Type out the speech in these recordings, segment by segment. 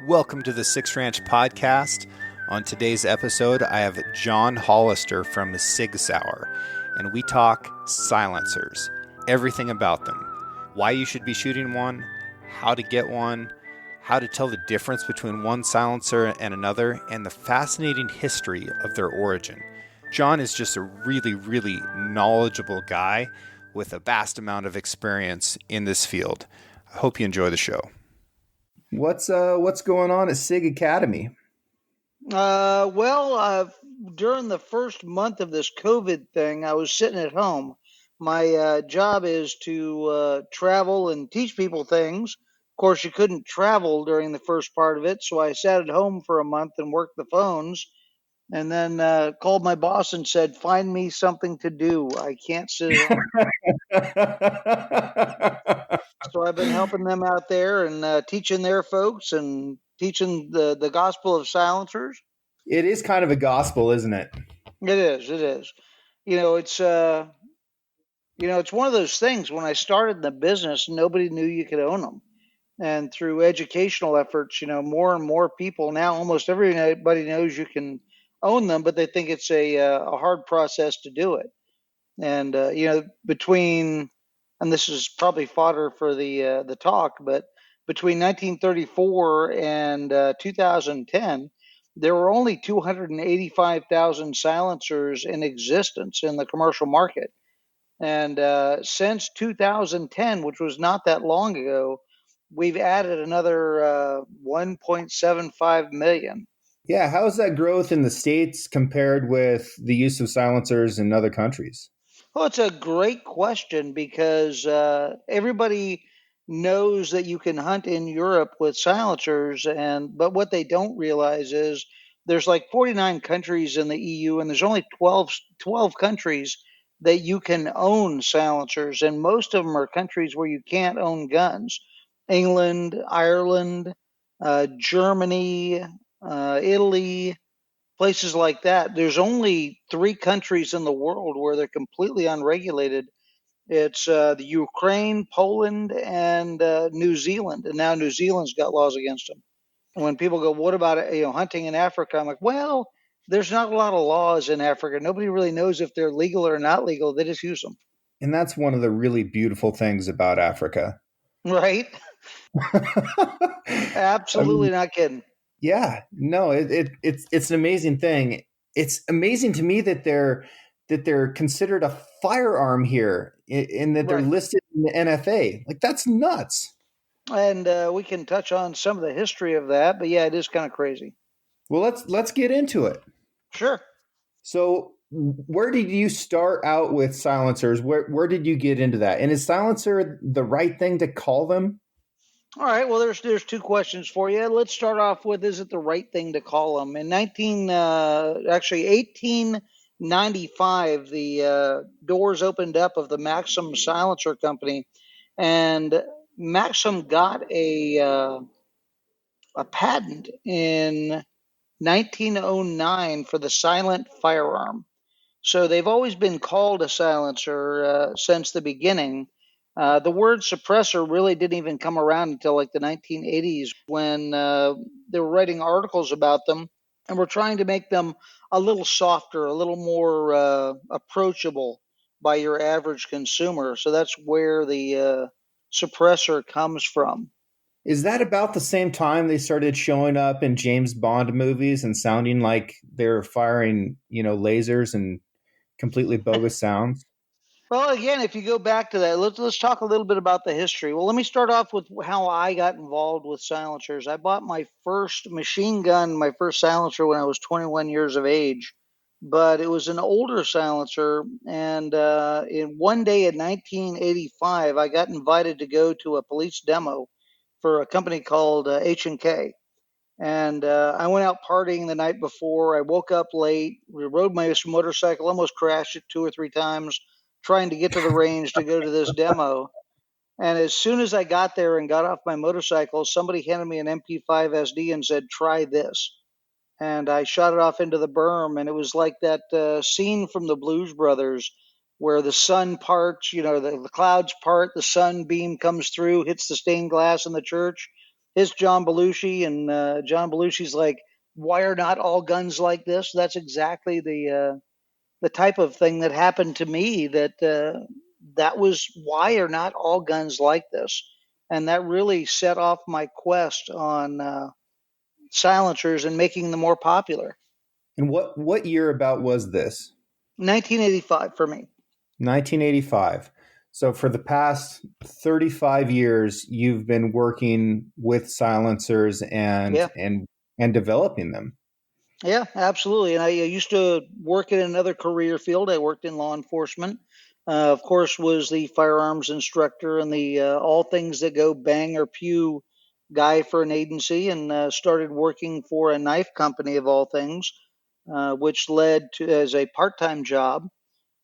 Welcome to the Six Ranch Podcast. On today's episode, I have John Hollister from Sauer, and we talk silencers, everything about them, why you should be shooting one, how to get one, how to tell the difference between one silencer and another, and the fascinating history of their origin. John is just a really knowledgeable guy with a vast amount of experience in this field. I hope you enjoy the show. What's going on at SIG Academy? During the first month of this COVID thing, I was sitting at home. My job is to travel and teach people things. Of course, you couldn't travel during the first part of it, so I sat at home for a month and worked the phones, and then called my boss and said, "Find me something to do. I can't sit at home." So I've been helping them out there and teaching their folks and teaching the gospel of silencers. It is kind of a gospel, isn't it? It is. It's one of those things. When I started in the business, nobody knew you could own them. And through educational efforts, more and more people now, almost everybody knows you can own them, but they think it's a hard process to do it. And, and this is probably fodder for the talk, but between 1934 and 2010, there were only 285,000 silencers in existence in the commercial market. And since 2010, which was not that long ago, we've added another 1.75 million. Yeah, how's that growth in the States compared with the use of silencers in other countries? Well, it's a great question because everybody knows that you can hunt in Europe with silencers, but what they don't realize is there's like 49 countries in the EU, and there's only 12 countries that you can own silencers, and most of them are countries where you can't own guns. England, Ireland, Germany, Italy, places like that. There's only 3 countries in the world where they're completely unregulated. It's the Ukraine, Poland, and New Zealand. And now New Zealand's got laws against them. And when people go, "What about hunting in Africa?" I'm like, well, there's not a lot of laws in Africa. Nobody really knows if they're legal or not legal. They just use them. And that's one of the really beautiful things about Africa. Right? Absolutely not kidding. Yeah, no, it's an amazing thing. It's amazing to me that they're considered a firearm here, and that they're listed in the NFA. Like, that's nuts. And we can touch on some of the history of that, but yeah, it is kind of crazy. Well, let's get into it. Sure. So, where did you start out with silencers? Where did you get into that? And is silencer the right thing to call them? All right. Well, there's 2 questions for you. Let's start off with, is it the right thing to call them? In 1895, the doors opened up of the Maxim Silencer Company, and Maxim got a patent in 1909 for the silent firearm. So they've always been called a silencer since the beginning. The word suppressor really didn't even come around until like the 1980s, when they were writing articles about them and were trying to make them a little softer, a little more approachable by your average consumer. So that's where the suppressor comes from. Is that about the same time they started showing up in James Bond movies and sounding like they're firing, lasers and completely bogus sounds? Well, again, if you go back to that, let's talk a little bit about the history. Well, let me start off with how I got involved with silencers. I bought my first machine gun, my first silencer, when I was 21 years of age, but it was an older silencer. And in one day in 1985, I got invited to go to a police demo for a company called H&K. And I went out partying the night before. I woke up late. We rode my motorcycle, almost crashed it 2 or 3 times, trying to get to the range to go to this demo. And as soon as I got there and got off my motorcycle, somebody handed me an MP5 SD and said, "Try this." And I shot it off into the berm, and it was like that scene from the Blues Brothers where the sun parts, the clouds part, the sunbeam comes through, hits the stained glass in the church. his John Belushi, and John Belushi's like, "Why are not all guns like this?" That's exactly the type of thing that happened to me. That was, why are not all guns like this? And that really set off my quest on silencers and making them more popular. And what year about was this? 1985 for me. 1985. So for the past 35 years, you've been working with silencers and Yeah. and developing them. Yeah, absolutely. And I used to work in another career field. I worked in law enforcement. Of course, was the firearms instructor and the all things that go bang or pew guy for an agency, and started working for a knife company of all things, which led to as a part-time job.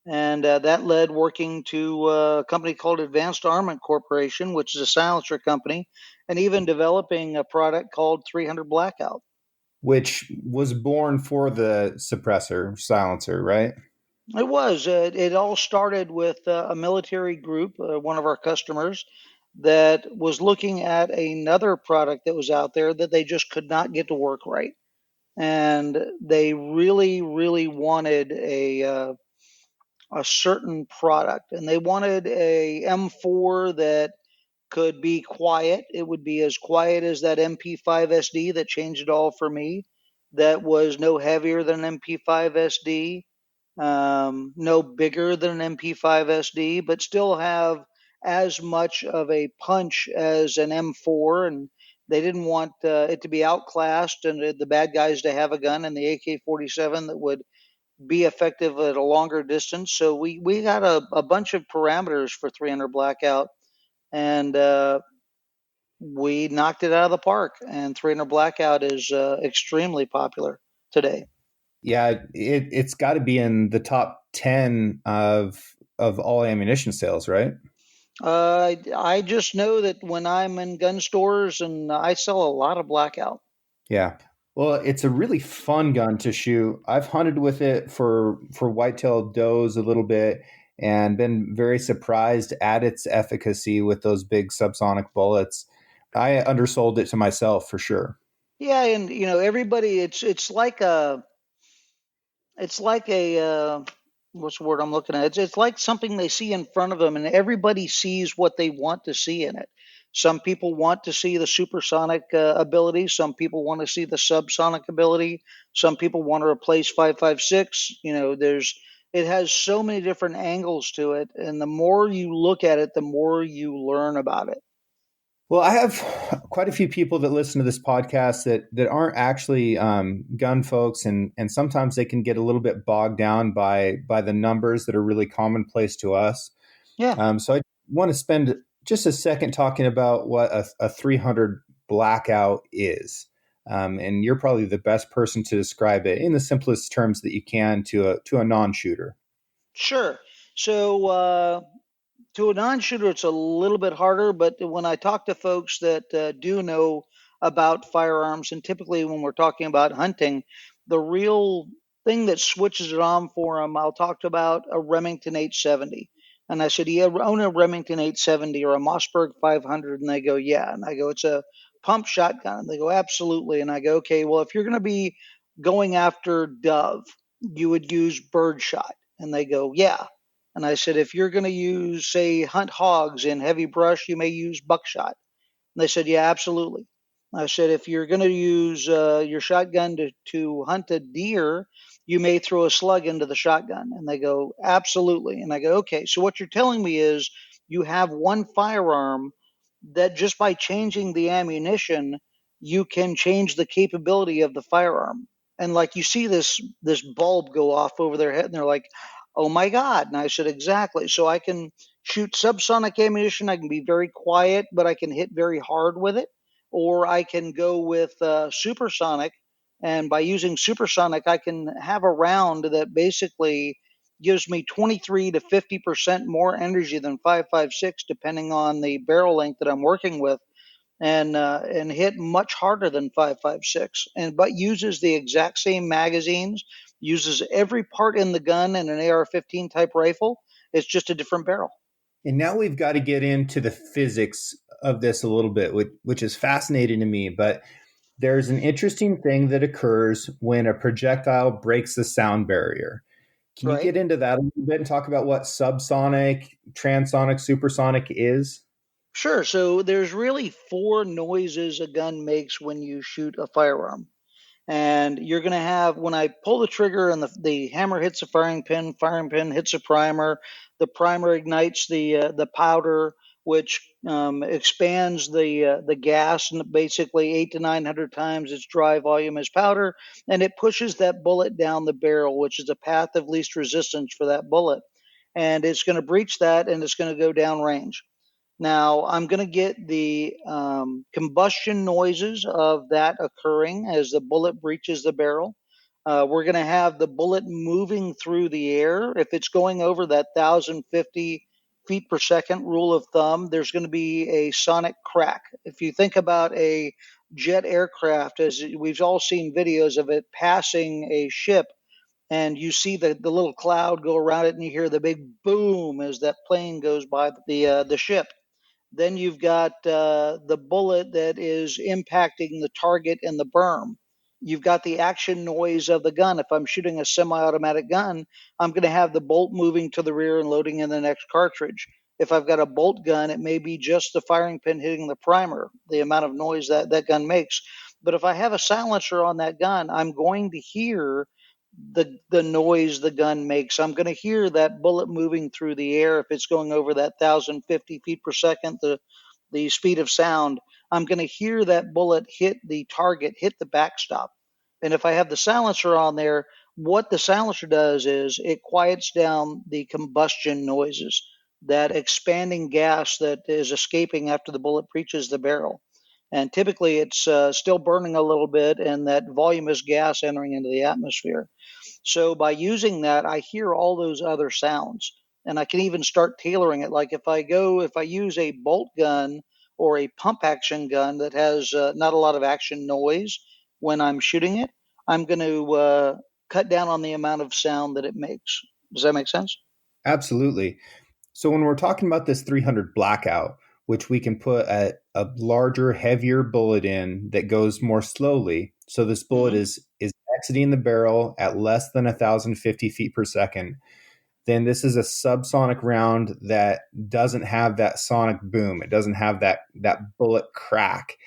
And that led working to a company called Advanced Armament Corporation, which is a silencer company, and even developing a product called 300 Blackout. Which was born for the suppressor silencer, right? It was. It all started with a military group, one of our customers, that was looking at another product that was out there that they just could not get to work right. And they really, really wanted a certain product. And they wanted a M4 that could be quiet. It would be as quiet as that MP5 SD that changed it all for me. That was no heavier than an MP5 SD, no bigger than an MP5 SD, but still have as much of a punch as an M4. And they didn't want it to be outclassed and the bad guys to have a gun in the AK-47 that would be effective at a longer distance. So we got a bunch of parameters for 300 Blackout, and we knocked it out of the park. And 300 Blackout is extremely popular today. Yeah, it's got to be in the top 10 of all ammunition sales, right? I just know that when I'm in gun stores, and I sell a lot of Blackout. Yeah. Well, it's a really fun gun to shoot. I've hunted with it for white-tailed does a little bit and been very surprised at its efficacy with those big subsonic bullets. I undersold it to myself for sure. Yeah, and everybody, it's like a what's the word I'm looking at? It's like something they see in front of them, and everybody sees what they want to see in it. Some people want to see the supersonic ability. Some people want to see the subsonic ability. Some people want to replace 5.56. It has so many different angles to it, and the more you look at it, the more you learn about it. Well, I have quite a few people that listen to this podcast that aren't actually gun folks, and sometimes they can get a little bit bogged down by the numbers that are really commonplace to us. Yeah. So I want to spend just a second talking about what a 300 Blackout is, and you're probably the best person to describe it in the simplest terms that you can to a non-shooter. Sure. So to a non-shooter, it's a little bit harder, but when I talk to folks that do know about firearms, and typically when we're talking about hunting, the real thing that switches it on for them, I'll talk about a Remington 870. And I said, "Yeah, own a Remington 870 or a Mossberg 500?" And they go, "Yeah." And I go, "It's a pump shotgun." And they go, "Absolutely." And I go, "Okay, well, if you're going to be going after dove, you would use birdshot." And they go, "Yeah." And I said, "If you're going to use, say, hunt hogs in heavy brush, you may use buckshot." And they said, "Yeah, absolutely." I said, "If you're going to use your shotgun to hunt a deer, you may throw a slug into the shotgun." And they go, "Absolutely." And I go, "Okay, so what you're telling me is you have one firearm that just by changing the ammunition, you can change the capability of the firearm." And like you see this bulb go off over their head, and they're like, "Oh my God." And I said, "Exactly. So I can shoot subsonic ammunition. I can be very quiet, but I can hit very hard with it. Or I can go with supersonic. And by using supersonic, I can have a round that basically gives me 23 to 50% more energy than 5.56, depending on the barrel length that I'm working with, and hit much harder than 5.56, and but uses the exact same magazines, uses every part in the gun in an AR-15 type rifle. It's just a different barrel." And now we've got to get into the physics of this a little bit, which is fascinating to me. But there's an interesting thing that occurs when a projectile breaks the sound barrier. Can you Right. get into that a little bit and talk about what subsonic, transonic, supersonic is? Sure. So there's really four noises a gun makes when you shoot a firearm. And you're going to have, when I pull the trigger and the hammer hits the firing pin hits a the primer ignites the powder, which expands the gas and basically 800 to 900 times its dry volume as powder, and it pushes that bullet down the barrel, which is the path of least resistance for that bullet. And it's going to breach that, and it's going to go down range. Now, I'm going to get the combustion noises of that occurring as the bullet breaches the barrel. We're going to have the bullet moving through the air. If it's going over that 1,050 feet per second rule of thumb, there's going to be a sonic crack. If you think about a jet aircraft, as we've all seen videos of it passing a ship, and you see the little cloud go around it, and you hear the big boom as that plane goes by the ship. Then you've got the bullet that is impacting the target in the berm. You've got the action noise of the gun. If I'm shooting a semi-automatic gun, I'm going to have the bolt moving to the rear and loading in the next cartridge. If I've got a bolt gun, it may be just the firing pin hitting the primer, the amount of noise that gun makes. But if I have a silencer on that gun, I'm going to hear the noise the gun makes. I'm going to hear that bullet moving through the air. If it's going over that 1,050 feet per second, the speed of sound, I'm going to hear that bullet hit the target, hit the backstop. And if I have the silencer on there, what the silencer does is it quiets down the combustion noises, that expanding gas that is escaping after the bullet breaches the barrel. And typically it's still burning a little bit, and that voluminous gas entering into the atmosphere. So by using that, I hear all those other sounds, and I can even start tailoring it. Like if I use a bolt gun or a pump action gun that has not a lot of action noise when I'm shooting it, I'm going to cut down on the amount of sound that it makes. Does that make sense? Absolutely. So when we're talking about this 300 blackout, which we can put a larger, heavier bullet in that goes more slowly. So this bullet is exiting the barrel at less than 1,050 feet per second. Then this is a subsonic round that doesn't have that sonic boom. It doesn't have that bullet crack.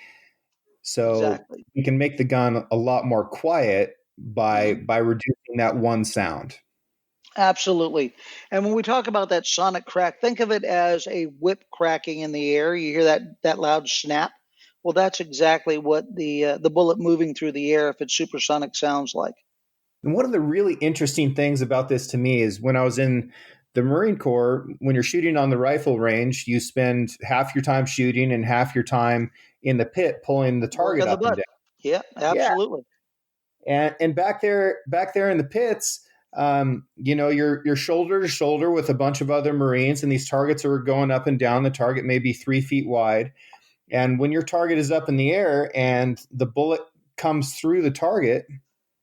So Exactly. we can make the gun a lot more quiet by reducing that one sound. Absolutely. And when we talk about that sonic crack, think of it as a whip cracking in the air. You hear that loud snap. Well, that's exactly what the bullet moving through the air, if it's supersonic, sounds like. And one of the really interesting things about this to me is when I was in the Marine Corps, when you're shooting on the rifle range, you spend half your time shooting and half your time in the pit pulling the target up and down. Yeah, absolutely. Yeah. And back there in the pits, you're shoulder to shoulder with a bunch of other Marines, and these targets are going up and down. The target may be 3 feet wide. And when your target is up in the air and the bullet comes through the target,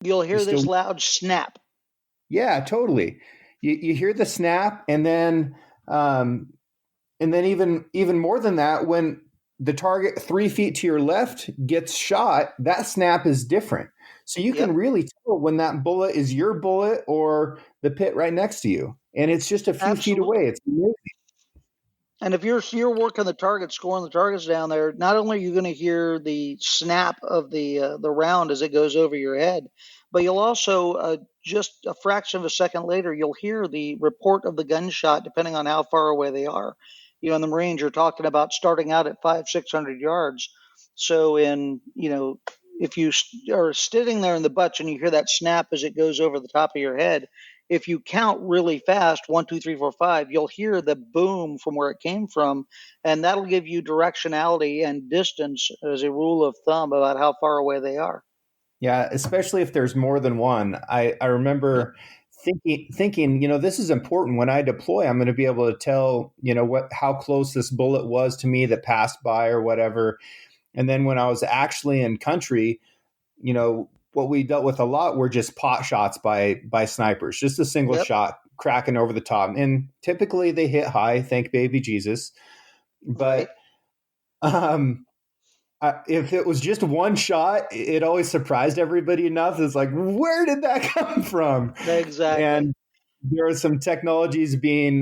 you'll hear this loud snap. Yeah, totally. You hear the snap, and then even more than that, when the target 3 feet to your left gets shot, that snap is different. So you can really tell when that bullet is your bullet or the pit right next to you, and it's just a few feet away. It's amazing. And if you're working the target, scoring the targets down there, not only are you going to hear the snap of the round as it goes over your head, but you'll also just a fraction of a second later, you'll hear the report of the gunshot, depending on how far away they are. You know, in the Marines, you're talking about starting out at 500-600 yards. So if you are sitting there in the butch and you hear that snap as it goes over the top of your head, if you count really fast, 1, 2, 3, 4, 5, you'll hear the boom from where it came from, and that'll give you directionality and distance as a rule of thumb about how far away they are. Yeah, especially if there's more than one. I remember thinking, this is important. When I deploy, I'm going to be able to tell, how close this bullet was to me that passed by or whatever. And then when I was actually in country, what we dealt with a lot were just pot shots by snipers, just a single shot cracking over the top. And typically they hit high, thank baby Jesus. Right. But if it was just one shot, it always surprised everybody enough. It's like, where did that come from? Exactly. And there are some technologies being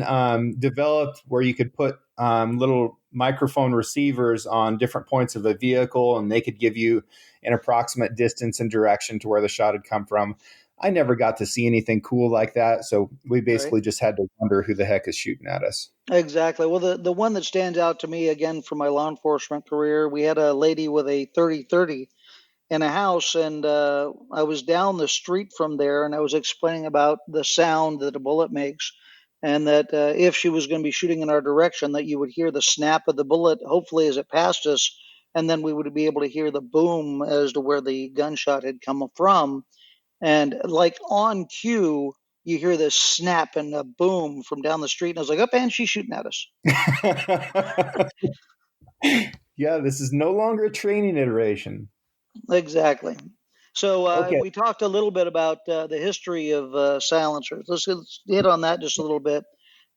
developed where you could put little microphone receivers on different points of a vehicle, and they could give you an approximate distance and direction to where the shot had come from. I never got to see anything cool like that, so we basically Right. just had to wonder who the heck is shooting at us. Exactly. Well, the one that stands out to me again from my law enforcement career, we had a lady with a 30-30 in a house, and I was down the street from there, and I was explaining about the sound that a bullet makes, and that if she was going to be shooting in our direction, that you would hear the snap of the bullet, hopefully as it passed us, and then we would be able to hear the boom as to where the gunshot had come from. And like on cue, you hear this snap and a boom from down the street. And I was like, oh, and she's shooting at us. Yeah, this is no longer a training iteration. Exactly. So Okay. we talked a little bit about the history of silencers. Let's hit on that just a little bit.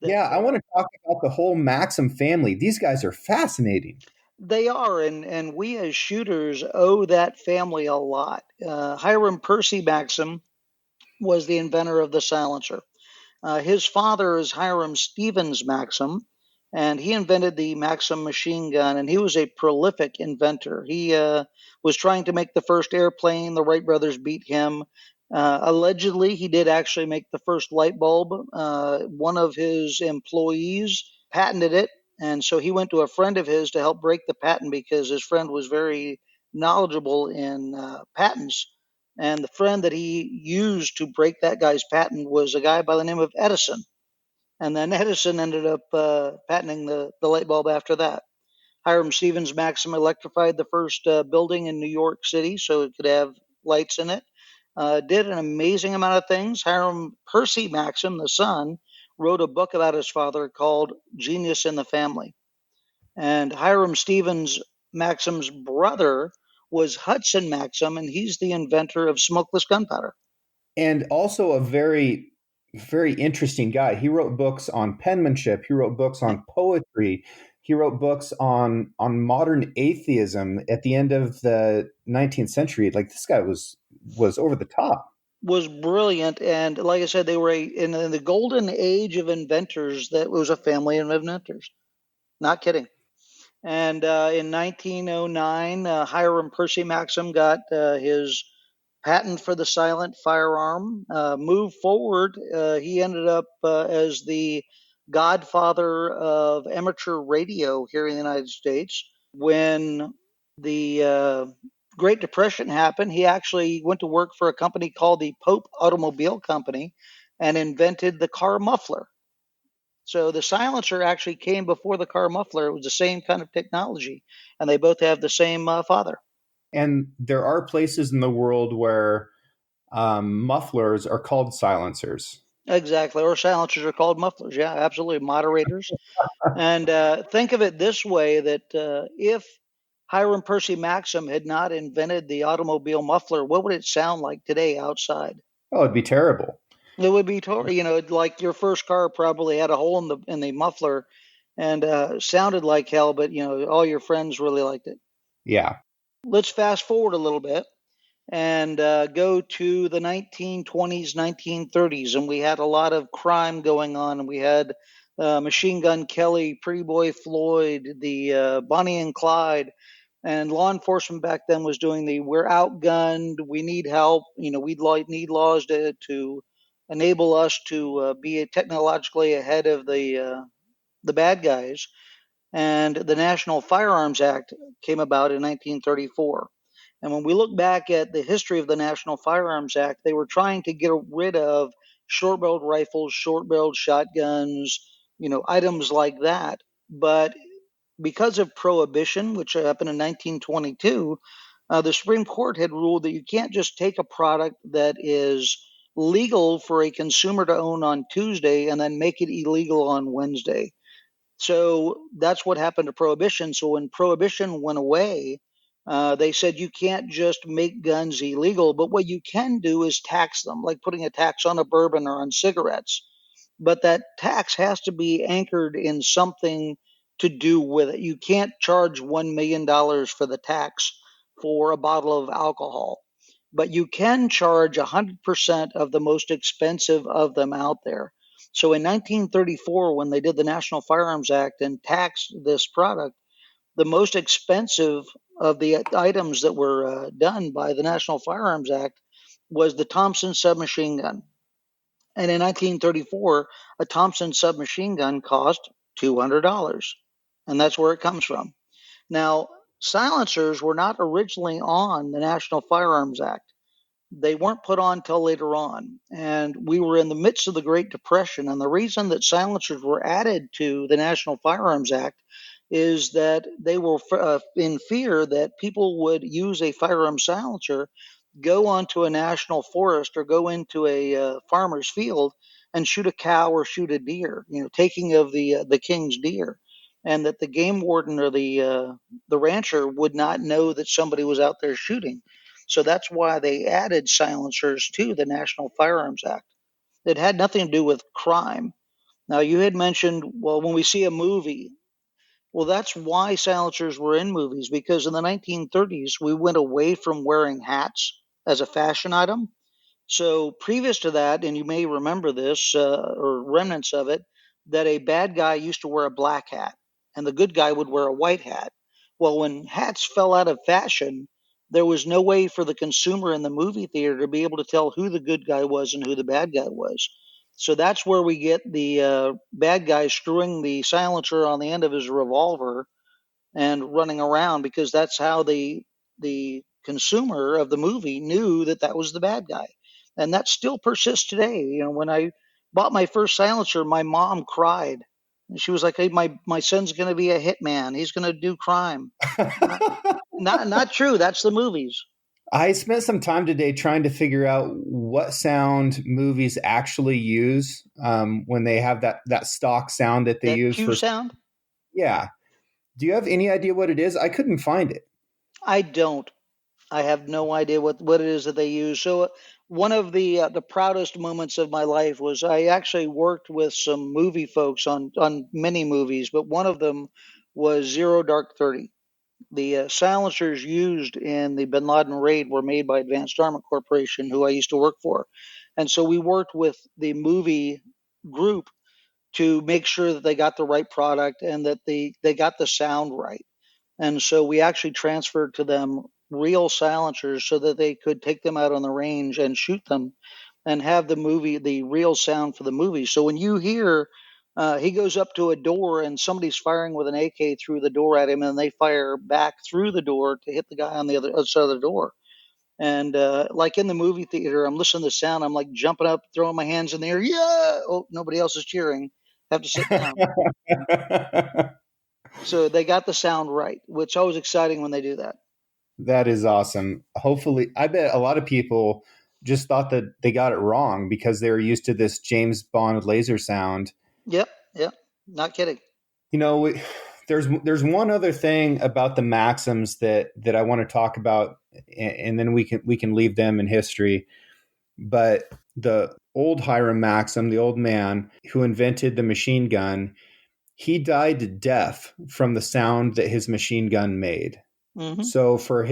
Yeah, I want to talk about the whole Maxim family. These guys are fascinating. They are, and we as shooters owe that family a lot. Hiram Percy Maxim was the inventor of the silencer. His father is Hiram Stevens Maxim, and he invented the Maxim machine gun, and he was a prolific inventor. He was trying to make the first airplane. The Wright brothers beat him. Allegedly, he did actually make the first light bulb. One of his employees patented it, and so he went to a friend of his to help break the patent because his friend was very knowledgeable in patents. And the friend that he used to break that guy's patent was a guy by the name of Edison. And then Edison ended up patenting the light bulb after that. Hiram Stevens Maxim electrified the first building in New York City so it could have lights in it. Did an amazing amount of things. Hiram Percy Maxim, the son, wrote a book about his father called Genius in the Family. And Hiram Stevens Maxim's brother was Hudson Maxim, and he's the inventor of smokeless gunpowder. And also a very, very interesting guy. He wrote books on penmanship. He wrote books on poetry. He wrote books on modern atheism at the end of the 19th century. Like, this guy was over the top. Was brilliant, and like I said, they were in the golden age of inventors. That was a family of inventors. Not kidding. And in 1909, Hiram Percy Maxim got his patent for the silent firearm. Moved forward, he ended up as the godfather of amateur radio here in the United States. When the Great Depression happened, he actually went to work for a company called the Pope Automobile Company and invented the car muffler. So the silencer actually came before the car muffler. It was the same kind of technology, and they both have the same father. And there are places in the world where mufflers are called silencers. Exactly, or silencers are called mufflers. Yeah, absolutely, moderators. And think of it this way: that if Hiram Percy Maxim had not invented the automobile muffler, what would it sound like today outside? Oh, it'd be terrible. It would be like your first car probably had a hole in the muffler, and sounded like hell, but all your friends really liked it. Yeah. Let's fast forward a little bit and go to the 1920s, 1930s, and we had a lot of crime going on, and we had Machine Gun Kelly, Pretty Boy Floyd, the Bonnie and Clyde, and law enforcement back then was doing the "we're outgunned, we need help," we'd need laws to enable us to be technologically ahead of the bad guys. And the National Firearms Act came about in 1934. And when we look back at the history of the National Firearms Act, they were trying to get rid of short-barreled rifles, short-barreled shotguns, items like that. But because of prohibition, which happened in 1922, the Supreme Court had ruled that you can't just take a product that is legal for a consumer to own on Tuesday and then make it illegal on Wednesday. So that's what happened to prohibition. So when prohibition went away, they said you can't just make guns illegal, but what you can do is tax them, like putting a tax on a bourbon or on cigarettes. but that tax has to be anchored in something to do with it. You can't charge $1 million for the tax for a bottle of alcohol, but you can charge 100% of the most expensive of them out there. So in 1934, when they did the National Firearms Act and taxed this product, the most expensive of the items that were done by the National Firearms Act was the Thompson submachine gun. And in 1934, a Thompson submachine gun cost $200. And that's where it comes from. Now, silencers were not originally on the National Firearms Act. They weren't put on till later on. And we were in the midst of the Great Depression. And the reason that silencers were added to the National Firearms Act is that they were in fear that people would use a firearm silencer, go onto a national forest or go into a farmer's field and shoot a cow or shoot a deer, taking of the king's deer, and that the game warden or the rancher would not know that somebody was out there shooting. So that's why they added silencers to the National Firearms Act. It had nothing to do with crime. Now, you had mentioned, well, when we see a movie, well, that's why silencers were in movies, because in the 1930s, we went away from wearing hats as a fashion item. So previous to that, and you may remember this or remnants of it, that a bad guy used to wear a black hat and the good guy would wear a white hat. Well, when hats fell out of fashion, there was no way for the consumer in the movie theater to be able to tell who the good guy was and who the bad guy was. So that's where we get the bad guy screwing the silencer on the end of his revolver and running around, because that's how the consumer of the movie knew that that was the bad guy. And that still persists today. When I bought my first silencer, my mom cried. And she was like, "Hey, my son's going to be a hitman. He's going to do crime." Not true. That's the movies. I spent some time today trying to figure out what sound movies actually use when they have that stock sound that they that use cue for sound. Yeah. Do you have any idea what it is? I couldn't find it. I don't. I have no idea what it is that they use. So one of the proudest moments of my life was I actually worked with some movie folks on many movies, but one of them was Zero Dark 30. The silencers used in the Bin Laden raid were made by Advanced Armament Corporation, who I used to work for. And so we worked with the movie group to make sure that they got the right product and that they got the sound right. And so we actually transferred to them real silencers so that they could take them out on the range and shoot them and have the real sound for the movie. So when you hear he goes up to a door and somebody's firing with an AK through the door at him, and they fire back through the door to hit the guy on the other side of the door. And like in the movie theater, I'm listening to the sound. I'm like jumping up, throwing my hands in the air. Yeah! Oh, nobody else is cheering. Have to sit down. So they got the sound right, which is always exciting when they do that. That is awesome. Hopefully, I bet a lot of people just thought that they got it wrong because they were used to this James Bond laser sound. Yep. Not kidding. There's one other thing about the Maxims that I want to talk about, and then we can leave them in history. But the old Hiram Maxim, the old man who invented the machine gun, he died deaf from the sound that his machine gun made. Mm-hmm. So for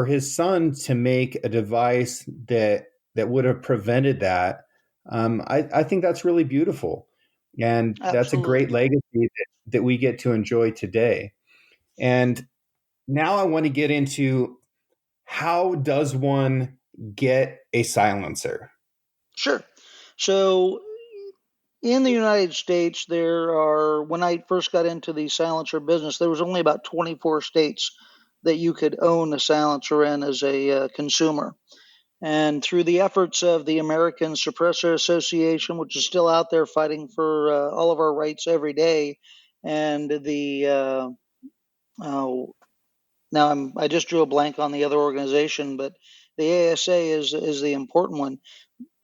his son to make a device that would have prevented that, I think that's really beautiful. And Absolutely. That's a great legacy that we get to enjoy today. And now I want to get into, how does one get a silencer? Sure. So in the United States, when I first got into the silencer business, there was only about 24 states that you could own a silencer in as a consumer. And through the efforts of the American Suppressor Association, which is still out there fighting for all of our rights every day, and I just drew a blank on the other organization, but the ASA is the important one.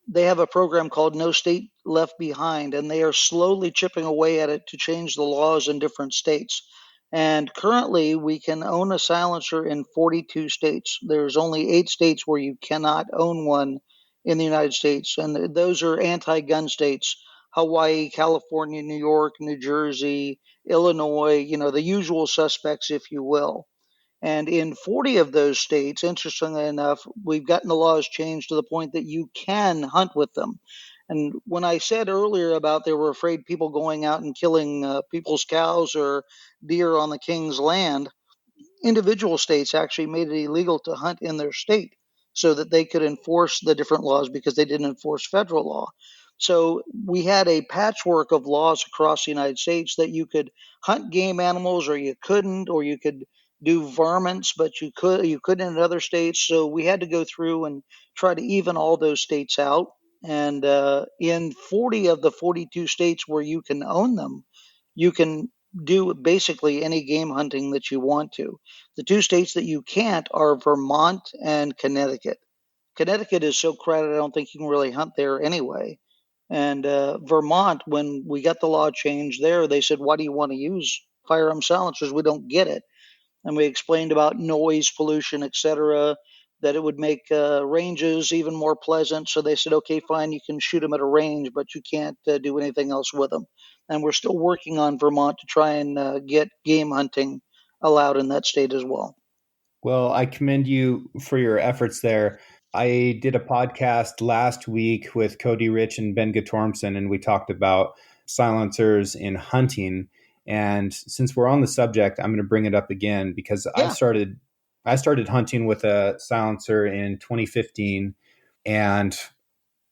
They have a program called No State Left Behind, and they are slowly chipping away at it to change the laws in different states. And currently, we can own a silencer in 42 states. There's only 8 states where you cannot own one in the United States, and those are anti-gun states. Hawaii, California, New York, New Jersey, Illinois, the usual suspects, if you will. And in 40 of those states, interestingly enough, we've gotten the laws changed to the point that you can hunt with them. And when I said earlier about they were afraid people going out and killing people's cows or deer on the king's land, individual states actually made it illegal to hunt in their state so that they could enforce the different laws because they didn't enforce federal law. So we had a patchwork of laws across the United States that you could hunt game animals or you couldn't, or you could do varmints, but you couldn't in other states. So we had to go through and try to even all those states out. And in 40 of the 42 states where you can own them, you can do basically any game hunting that you want to. The two states that you can't are Vermont and Connecticut. Connecticut is so crowded, I don't think you can really hunt there anyway. And Vermont, when we got the law changed there, they said, why do you want to use firearm silencers? We don't get it. And we explained about noise pollution, etc., that it would make ranges even more pleasant. So they said, okay, fine, you can shoot them at a range, but you can't do anything else with them. And we're still working on Vermont to try and get game hunting allowed in that state as well. Well, I commend you for your efforts there. I did a podcast last week with Cody Rich and Ben Gatormson, and we talked about silencers in hunting. And since we're on the subject, I'm going to bring it up again because Yeah. I started hunting with a silencer in 2015, and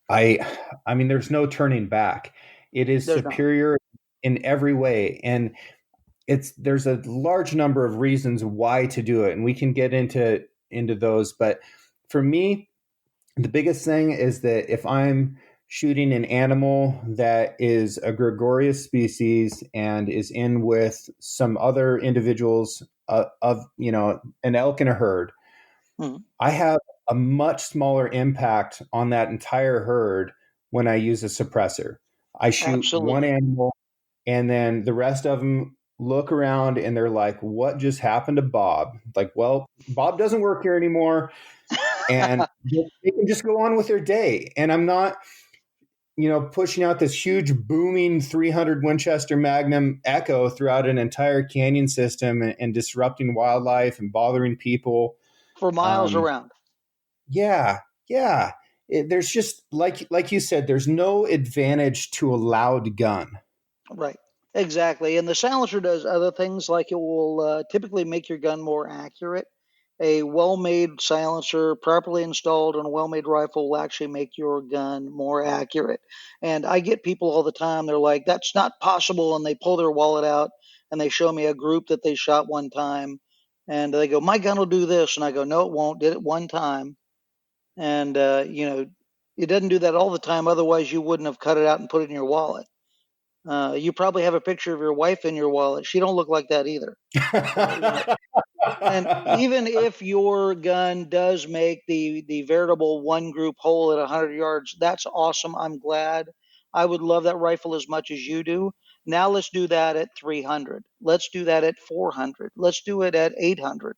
I mean, there's no turning back. It is There's superior in every way, and there's a large number of reasons why to do it, and we can get into those. But for me, the biggest thing is that if I'm shooting an animal that is a gregarious species and is in with some other individuals of an elk in a herd, I have a much smaller impact on that entire herd when I use a suppressor. I shoot one Absolutely. animal, and then the rest of them look around and they're like, what just happened to Bob? Like, well, Bob doesn't work here anymore. And they can just go on with their day. And I'm not, pushing out this huge booming 300 Winchester Magnum echo throughout an entire canyon system and disrupting wildlife and bothering people For miles around. Yeah. There's just like you said, there's no advantage to a loud gun. Right. Exactly. And the silencer does other things, like it will typically make your gun more accurate. A well-made silencer, properly installed on a well-made rifle, will actually make your gun more accurate. And I get people all the time, they're like, that's not possible. And they pull their wallet out and they show me a group that they shot one time. And they go, my gun will do this. And I go, no, it won't. Did it one time. And, it doesn't do that all the time. Otherwise, you wouldn't have cut it out and put it in your wallet. You probably have a picture of your wife in your wallet. She don't look like that either. And even if your gun does make the veritable one group hole at 100 yards, that's awesome. I'm glad. I would love that rifle as much as you do. Now let's do that at 300. Let's do that at 400. Let's do it at 800.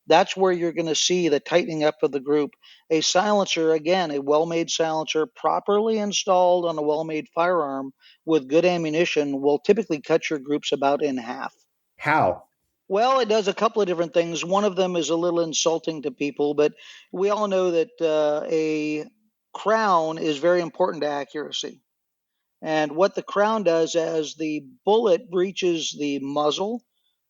That's where you're going to see the tightening up of the group. A silencer, again, a well-made silencer, properly installed on a well-made firearm with good ammunition, will typically cut your groups about in half. How? Well, it does a couple of different things. One of them is a little insulting to people, but we all know that a crown is very important to accuracy. And what the crown does, as the bullet reaches the muzzle,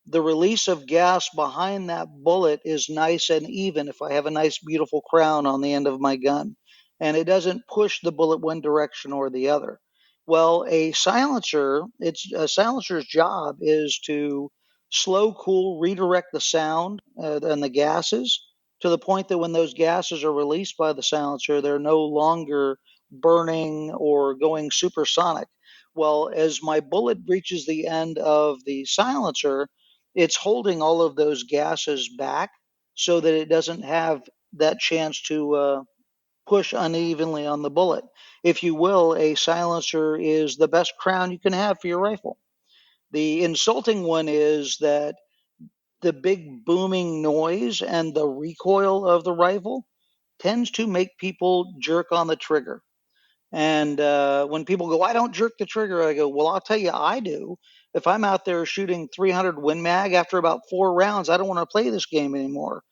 the release of gas behind that bullet is nice and even if I have a nice, beautiful crown on the end of my gun. And it doesn't push the bullet one direction or the other. Well, a silencer's job is to slow, cool, redirect the sound and the gases to the point that when those gases are released by the silencer, they're no longer burning or going supersonic. Well, as my bullet reaches the end of the silencer, it's holding all of those gases back so that it doesn't have that chance to push unevenly on the bullet. If you will, a silencer is the best crown you can have for your rifle. The insulting one is that the big booming noise and the recoil of the rifle tends to make people jerk on the trigger. And when people go, I don't jerk the trigger, I go, well, I'll tell you, I do. If I'm out there shooting 300 Win Mag after about 4 rounds, I don't want to play this game anymore.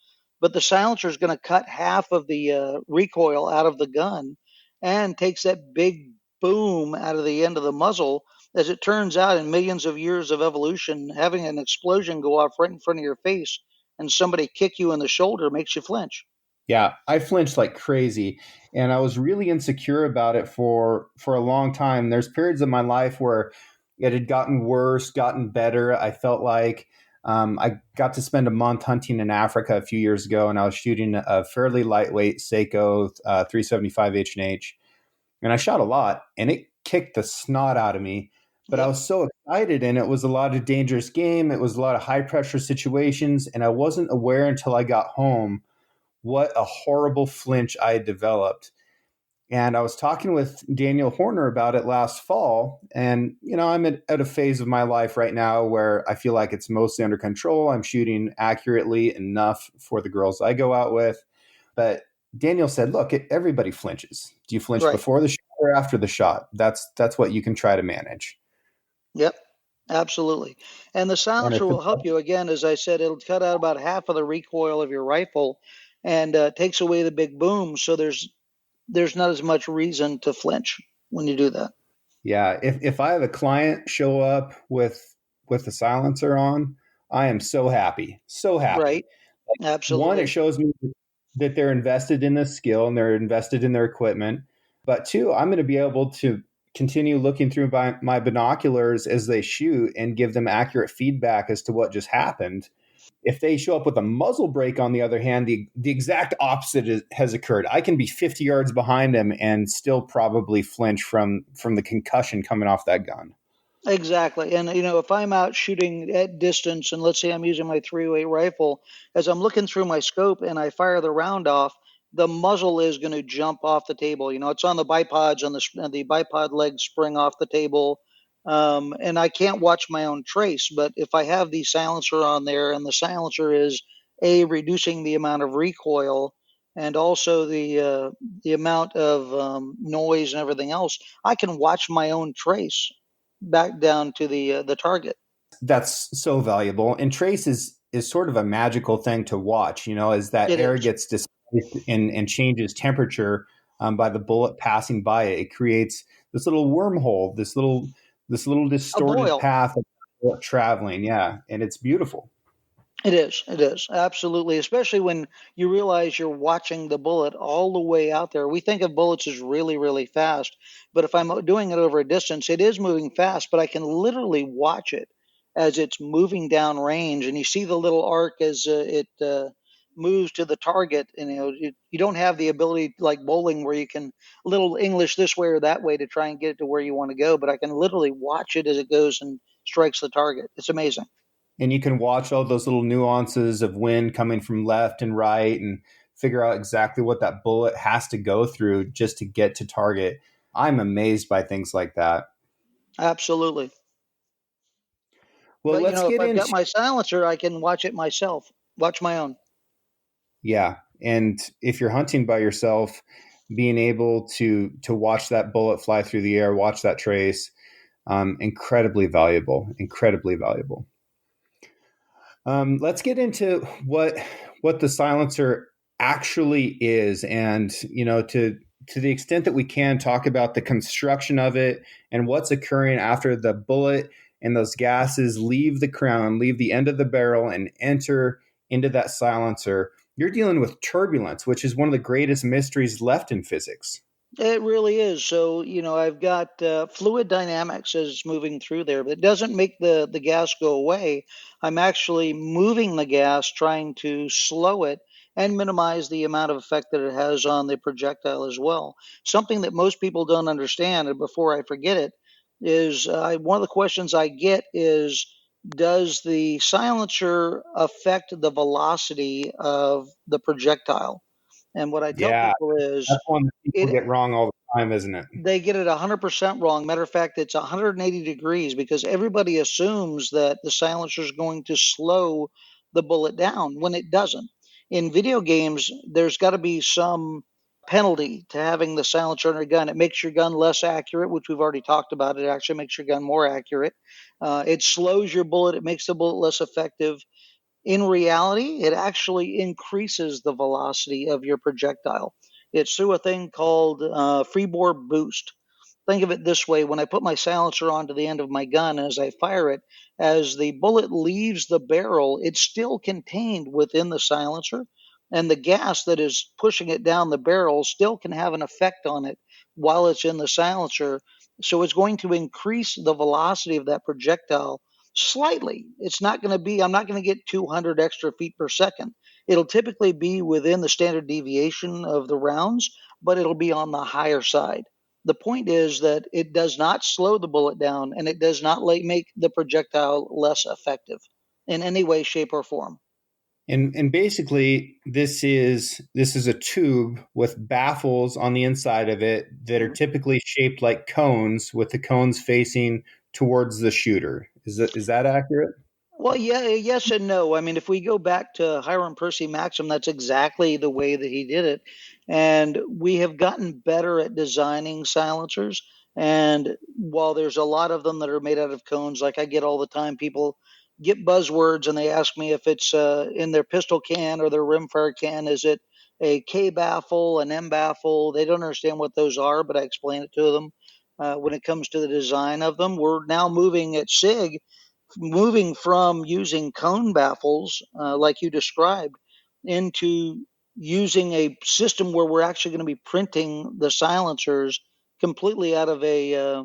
But the silencer is going to cut half of the recoil out of the gun and takes that big boom out of the end of the muzzle. As it turns out, in millions of years of evolution, having an explosion go off right in front of your face and somebody kick you in the shoulder makes you flinch. Yeah, I flinched like crazy, and I was really insecure about it for a long time. There's periods of my life where it had gotten worse, gotten better. I felt like I got to spend a month hunting in Africa a few years ago, and I was shooting a fairly lightweight Seiko 375 H&H, and I shot a lot, and it kicked the snot out of me. But I Yep. was so excited, and it was a lot of dangerous game. It was a lot of high pressure situations, and I wasn't aware until I got home what a horrible flinch I had developed. And I was talking with Daniel Horner about it last fall. And, I'm at a phase of my life right now where I feel like it's mostly under control. I'm shooting accurately enough for the girls I go out with. But Daniel said, look, everybody flinches. Do you flinch Right. before the shot or after the shot? That's what you can try to manage. Yep. Absolutely. And the And silencer it's will help you. Again, as I said, it'll cut out about half of the recoil of your rifle and takes away the big boom. So there's not as much reason to flinch when you do that. Yeah, if I have a client show up with the silencer on, I am so happy, so happy. Right. One, it Absolutely. shows me that they're invested in the skill and they're invested in their equipment. But two, I'm going to be able to continue looking through my binoculars as they shoot and give them accurate feedback as to what just happened. If they show up with a muzzle brake, on the other hand, the exact opposite has occurred. I can be 50 yards behind them and still probably flinch from the concussion coming off that gun. Exactly. And, if I'm out shooting at distance and let's say I'm using my 308 rifle, as I'm looking through my scope and I fire the round off, the muzzle is going to jump off the table. It's on the bipods, on the bipod legs spring off the table. And I can't watch my own trace. But if I have the silencer on there and the silencer is reducing the amount of recoil and also the amount of noise and everything else, I can watch my own trace back down to the target. That's so valuable. And trace is sort of a magical thing to watch, as that It air is gets displaced and changes temperature by the bullet passing by it. It creates this little wormhole, this little a distorted boil. path of bullet traveling. Yeah, and it's beautiful. It is. It is. Absolutely. Especially when you realize you're watching the bullet all the way out there. We think of bullets as really, really fast, but if I'm doing it over a distance, it is moving fast, but I can literally watch it as it's moving down range. And you see the little arc as it moves to the target. And, you don't have the ability like bowling where you can little English this way or that way to try and get it to where you want to go, but I can literally watch it as it goes and strikes the target. It's amazing. And you can watch all those little nuances of wind coming from left and right and figure out exactly what that bullet has to go through just to get to target. I'm amazed by things like that. Absolutely. Well, But let's if get I've got into my silencer, I can watch it myself, watch my own. yeah. And if you're hunting by yourself, being able to watch that bullet fly through the air, watch that trace, incredibly valuable, incredibly valuable. Let's get into what the silencer actually is, and to the extent that we can talk about the construction of it and what's occurring after the bullet and those gases leave the crown, leave the end of the barrel, and enter into that silencer. You're dealing with turbulence, which is one of the greatest mysteries left in physics. It really is. So, I've got fluid dynamics as it's moving through there, but it doesn't make the gas go away. I'm actually moving the gas, trying to slow it and minimize the amount of effect that it has on the projectile as well. Something that most people don't understand, and before I forget it, is one of the questions I get is, does the silencer affect the velocity of the projectile? And what I tell Yeah, people is, that's one that people it get wrong all the time, isn't it? they get it 100% wrong. Matter of fact, it's 180 degrees because everybody assumes that the silencer is going to slow the bullet down when it doesn't. In video games, there's got to be some penalty to having the silencer on your gun. It makes your gun less accurate, which we've already talked about. It actually makes your gun more accurate. It slows your bullet. It makes the bullet less effective. In reality, it actually increases the velocity of your projectile. It's through a thing called freebore boost. Think of it this way: when I put my silencer onto the end of my gun, as I fire it, as the bullet leaves the barrel, it's still contained within the silencer, and the gas that is pushing it down the barrel still can have an effect on it while it's in the silencer. So it's going to increase the velocity of that projectile slightly. It's not going to be, I'm not going to get 200 extra feet per second. It'll typically be within the standard deviation of the rounds, but it'll be on the higher side. The point is that it does not slow the bullet down, and it does not make the projectile less effective in any way, shape, or form. And basically, this is a tube with baffles on the inside of it that are typically shaped like cones, with the cones facing towards the shooter. Is that accurate? Well, yeah, yes and no. I mean, if we go back to Hiram Percy Maxim, that's exactly the way that he did it. And we have gotten better at designing silencers. And while there's a lot of them that are made out of cones, like I get all the time, people get buzzwords and they ask me if it's in their pistol can or their rimfire can. Is it a K baffle, an M baffle? They don't understand what those are, but I explain it to them. When it comes to the design of them, we're now moving at SIG, moving from using cone baffles, like you described, into using a system where we're actually going to be printing the silencers completely out of a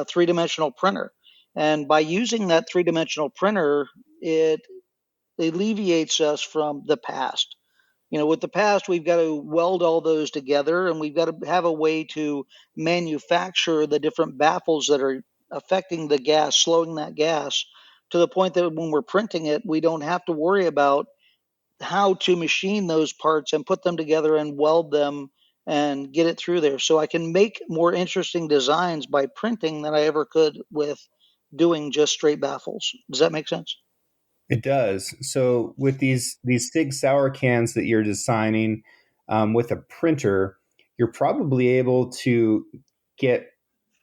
three-dimensional printer. And by using that three-dimensional printer, it alleviates us from the past. With the past, we've got to weld all those together, and we've got to have a way to manufacture the different baffles that are affecting the gas, slowing that gas, to the point that when we're printing it, we don't have to worry about how to machine those parts and put them together and weld them and get it through there. So I can make more interesting designs by printing than I ever could with doing just straight baffles. Does that make sense? It does. So with these SIG Sauer cans that you're designing with a printer, you're probably able to get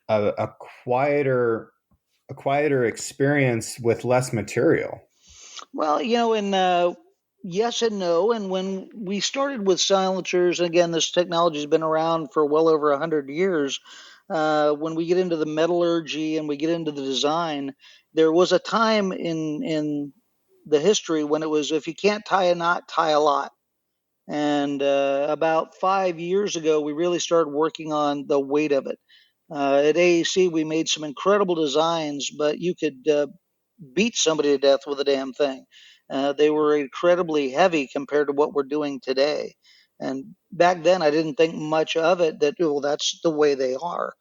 a quieter experience with less material. Well, yes and no. And when we started with silencers, again, this technology has been around for well over 100 years. When we get into the metallurgy and we get into the design, there was a time in the history when it was, if you can't tie a knot, tie a lot. And about 5 years ago, we really started working on the weight of it. At AAC, we made some incredible designs, but you could beat somebody to death with a damn thing. They were incredibly heavy compared to what we're doing today. And back then, I didn't think much of it, that, well, that's the way they are.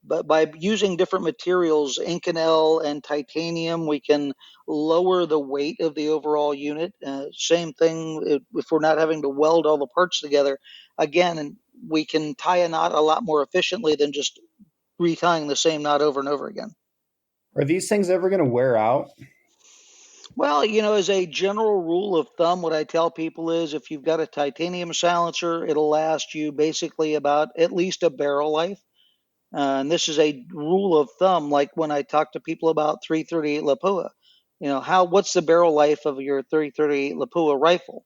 But by using different materials, Inconel and titanium, we can lower the weight of the overall unit. Same thing if we're not having to weld all the parts together. Again, we can tie a knot a lot more efficiently than just retying the same knot over and over again. Are these things ever going to wear out? Well, as a general rule of thumb, what I tell people is if you've got a titanium silencer, it'll last you basically about at least a barrel life. And this is a rule of thumb, like when I talk to people about 338 Lapua. What's the barrel life of your 338 Lapua rifle?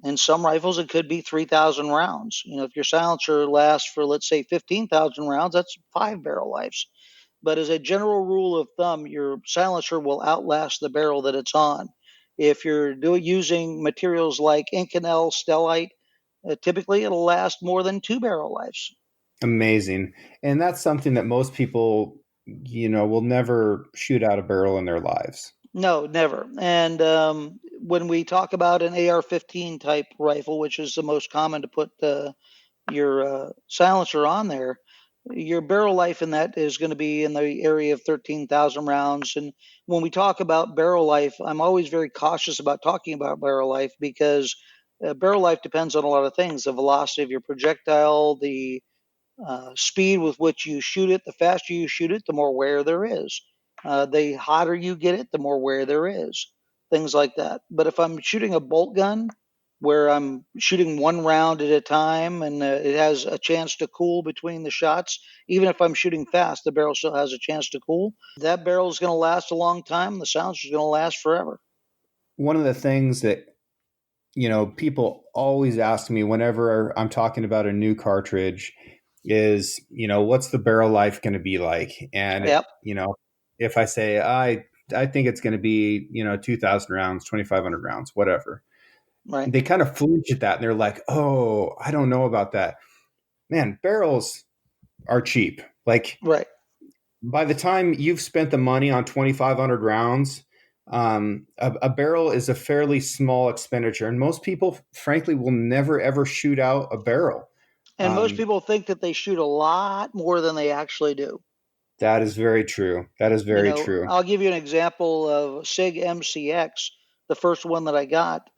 In some rifles, it could be 3,000 rounds. If your silencer lasts for, let's say, 15,000 rounds, that's 5 barrel lives. But as a general rule of thumb, your silencer will outlast the barrel that it's on. If you're using materials like Inconel, Stellite, typically it'll last more than 2 barrel lives. Amazing. And that's something that most people, will never shoot out a barrel in their lives. No, never. And when we talk about an AR-15 type rifle, which is the most common to put your silencer on there, your barrel life in that is going to be in the area of 13,000 rounds. And when we talk about barrel life, I'm always very cautious about talking about barrel life, because barrel life depends on a lot of things: the velocity of your projectile, the speed with which you shoot it. The faster you shoot it, the more wear there is. The hotter you get it, the more wear there is. Things like that. But if I'm shooting a bolt gun, where I'm shooting one round at a time, and it has a chance to cool between the shots. Even if I'm shooting fast, the barrel still has a chance to cool. That barrel is going to last a long time. The silencer is going to last forever. One of the things that, people always ask me whenever I'm talking about a new cartridge is, what's the barrel life going to be like? And, Yep. If I say, I think it's going to be, 2,000 rounds, 2,500 rounds, whatever. Right. They kind of flinch at that and they're like, oh, I don't know about that. Man, barrels are cheap. Like, right. By the time you've spent the money on 2,500 rounds, a barrel is a fairly small expenditure. And most people, frankly, will never, ever shoot out a barrel. And most people think that they shoot a lot more than they actually do. That is very true. That is very true. I'll give you an example of SIG MCX, the first one that I got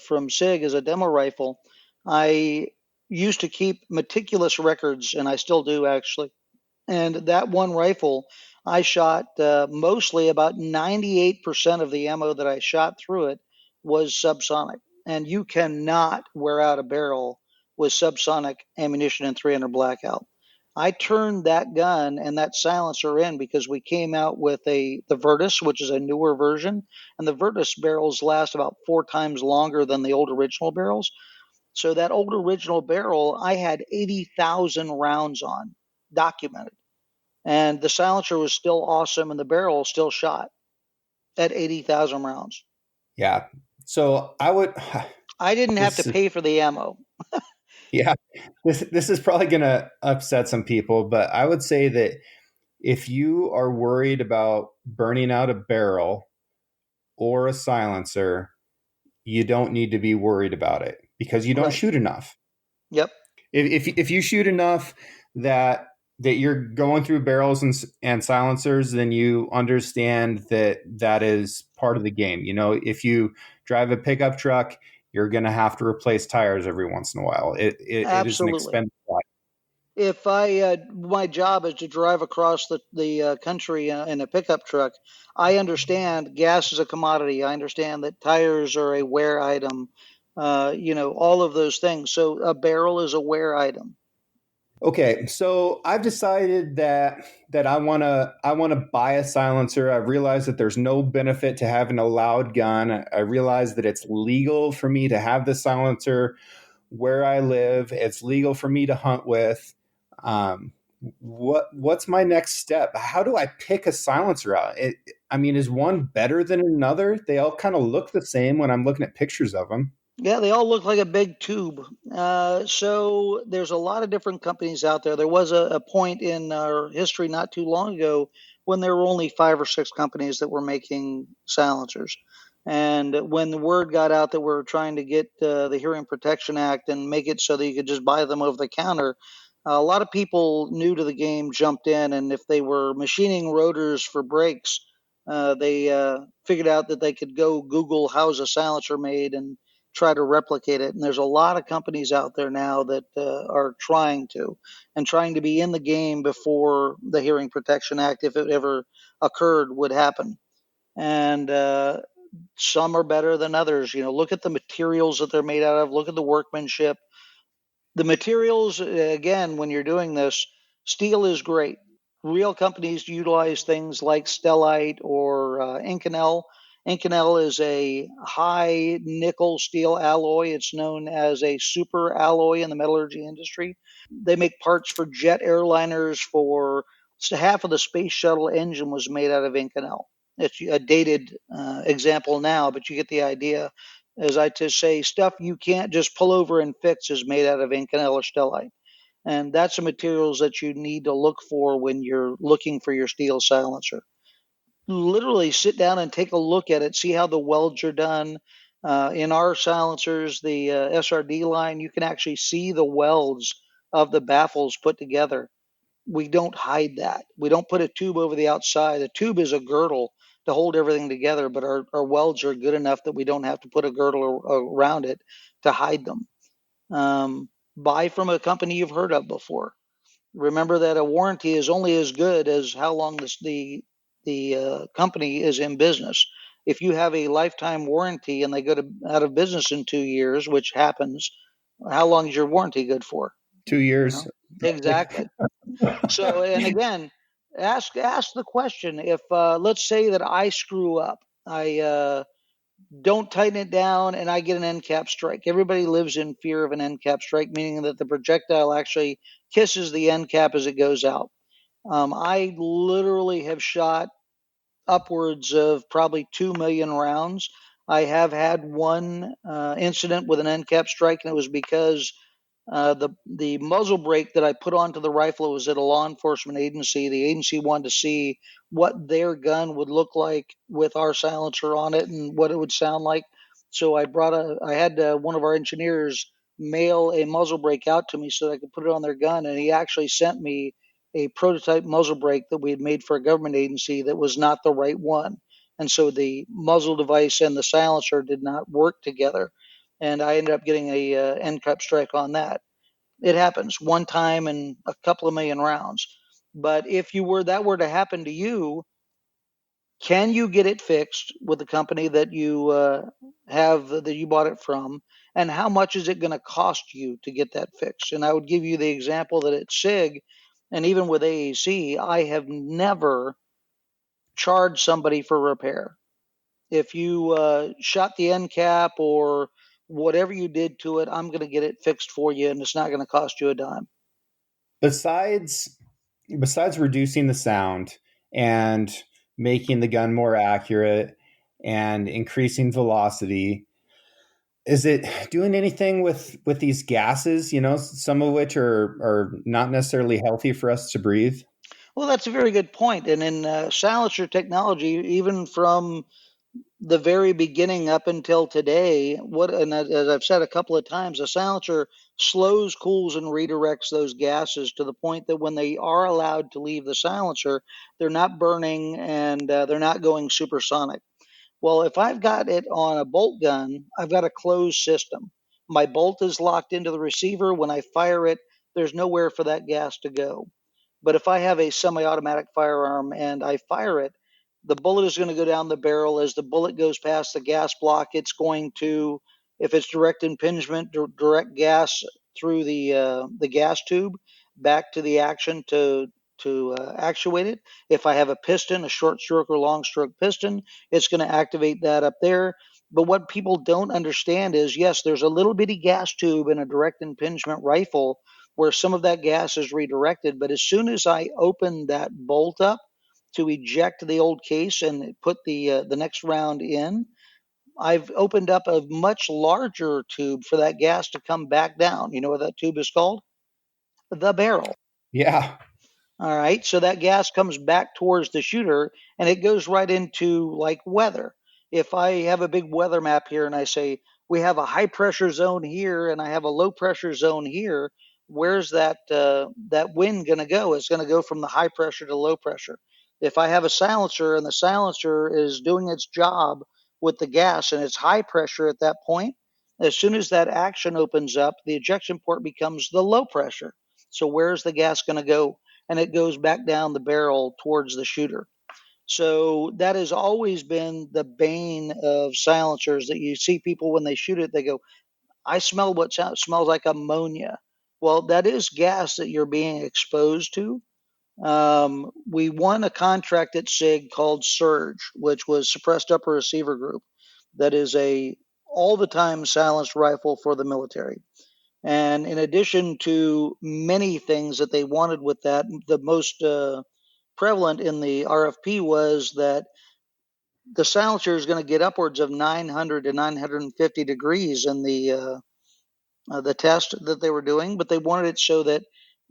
from SIG as a demo rifle. I used to keep meticulous records, and I still do actually. And that one rifle, I shot mostly about 98% of the ammo that I shot through it was subsonic. And you cannot wear out a barrel with subsonic ammunition and 300 blackout. I turned that gun and that silencer in because we came out with the Virtus, which is a newer version. And the Virtus barrels last about 4 times longer than the old original barrels. So that old original barrel, I had 80,000 rounds on, documented. And the silencer was still awesome, and the barrel still shot at 80,000 rounds. Yeah. So I didn't have to pay for the ammo. Yeah. This is probably going to upset some people, but I would say that if you are worried about burning out a barrel or a silencer, you don't need to be worried about it because you don't shoot enough. Yep. If you shoot enough that you're going through barrels and silencers, then you understand that is part of the game. If you drive a pickup truck, you're going to have to replace tires every once in a while. It is an expensive life. If my job is to drive across the country in a pickup truck, I understand gas is a commodity. I understand that tires are a wear item. All of those things. So a barrel is a wear item. Okay, so I've decided that I want to buy a silencer. I've realized that there's no benefit to having a loud gun. I realize that it's legal for me to have the silencer where I live. It's legal for me to hunt with. What's my next step? How do I pick a silencer out? Is one better than another? They all kind of look the same when I'm looking at pictures of them. Yeah, they all look like a big tube. So there's a lot of different companies out there. There was a point in our history not too long ago when there were only 5 or 6 companies that were making silencers. And when the word got out that we're trying to get the Hearing Protection Act and make it so that you could just buy them over the counter, a lot of people new to the game jumped in. And if they were machining rotors for brakes, they figured out that they could go Google how's a silencer made and try to replicate it. And there's a lot of companies out there now that are trying to be in the game before the Hearing Protection Act, if it ever occurred, would happen. And some are better than others. Look at the materials that they're made out of. Look at the workmanship. The materials, again, when you're doing this, steel is great. Real companies utilize things like stellite or Inconel. Inconel is a high nickel steel alloy. It's known as a super alloy in the metallurgy industry. They make parts for jet airliners. Half of the space shuttle engine was made out of Inconel. It's a dated example now, but you get the idea. As I just say, stuff you can't just pull over and fix is made out of Inconel or stellite. And that's the materials that you need to look for when you're looking for your steel silencer. Literally sit down and take a look at it, see how the welds are done. In our silencers, the SRD line, you can actually see the welds of the baffles put together. We don't hide that. We don't put a tube over the outside. The tube is a girdle to hold everything together, but our welds are good enough that we don't have to put a girdle around it to hide them. Buy from a company you've heard of before. Remember that a warranty is only as good as how long the company is in business. if you have a lifetime warranty and they go out of business in 2 years, which happens, how long is your warranty good for? 2 years. Exactly. So, and again, ask the question. If let's say that I screw up, I don't tighten it down, and I get an end cap strike. Everybody lives in fear of an end cap strike, meaning that the projectile actually kisses the end cap as it goes out. I literally have shot upwards of probably 2 million rounds. I have had one incident with an end cap strike, and it was because the muzzle brake that I put onto the rifle was at a law enforcement agency. The agency wanted to see what their gun would look like with our silencer on it and what it would sound like. So I had one of our engineers mail a muzzle brake out to me so that I could put it on their gun, and he actually sent me a prototype muzzle brake that we had made for a government agency that was not the right one. And so the muzzle device and the silencer did not work together. And I ended up getting a end cap strike on that. It happens one time in a couple of million rounds. But if that were to happen to you, can you get it fixed with the company that you that you bought it from? And how much is it going to cost you to get that fixed? And I would give you the example that at SIG, and even with AAC, I have never charged somebody for repair. If you shot the end cap or whatever you did to it, I'm going to get it fixed for you, and it's not going to cost you a dime. Besides reducing the sound and making the gun more accurate and increasing velocity, is it doing anything with these gases, some of which are not necessarily healthy for us to breathe? Well, that's a very good point. And in silencer technology, even from the very beginning up until today, and as I've said a couple of times, a silencer slows, cools, and redirects those gases to the point that when they are allowed to leave the silencer, they're not burning and they're not going supersonic. Well, if I've got it on a bolt gun, I've got a closed system. My bolt is locked into the receiver. When I fire it, there's nowhere for that gas to go. But if I have a semi-automatic firearm and I fire it, the bullet is going to go down the barrel. As the bullet goes past the gas block, it's going to, if it's direct impingement, direct gas through the gas tube back to the action to actuate it. If I have a piston, a short stroke or long stroke piston, it's going to activate that up there. But what people don't understand is, yes, there's a little bitty gas tube in a direct impingement rifle where some of that gas is redirected. But as soon as I open that bolt up to eject the old case and put the next round in, I've opened up a much larger tube for that gas to come back down. You know what that tube is called? The barrel. Yeah. All right, so that gas comes back towards the shooter and it goes right into like weather. If I have a big weather map here and I say we have a high pressure zone here and I have a low pressure zone here, where's that wind going to go? It's going to go from the high pressure to low pressure. If I have a silencer and the silencer is doing its job with the gas and it's high pressure at that point, as soon as that action opens up, the ejection port becomes the low pressure. So where's the gas going to go? And it goes back down the barrel towards the shooter. So that has always been the bane of silencers, that you see people when they shoot it, they go, I smell what smells like ammonia. Well, that is gas that you're being exposed to. We won a contract at SIG called Surge, which was Suppressed Upper Receiver Group. That is a all the time silenced rifle for the military. And in addition to many things that they wanted with that, the most prevalent in the RFP was that the silencer is going to get upwards of 900 to 950 degrees in the test that they were doing, but they wanted it so that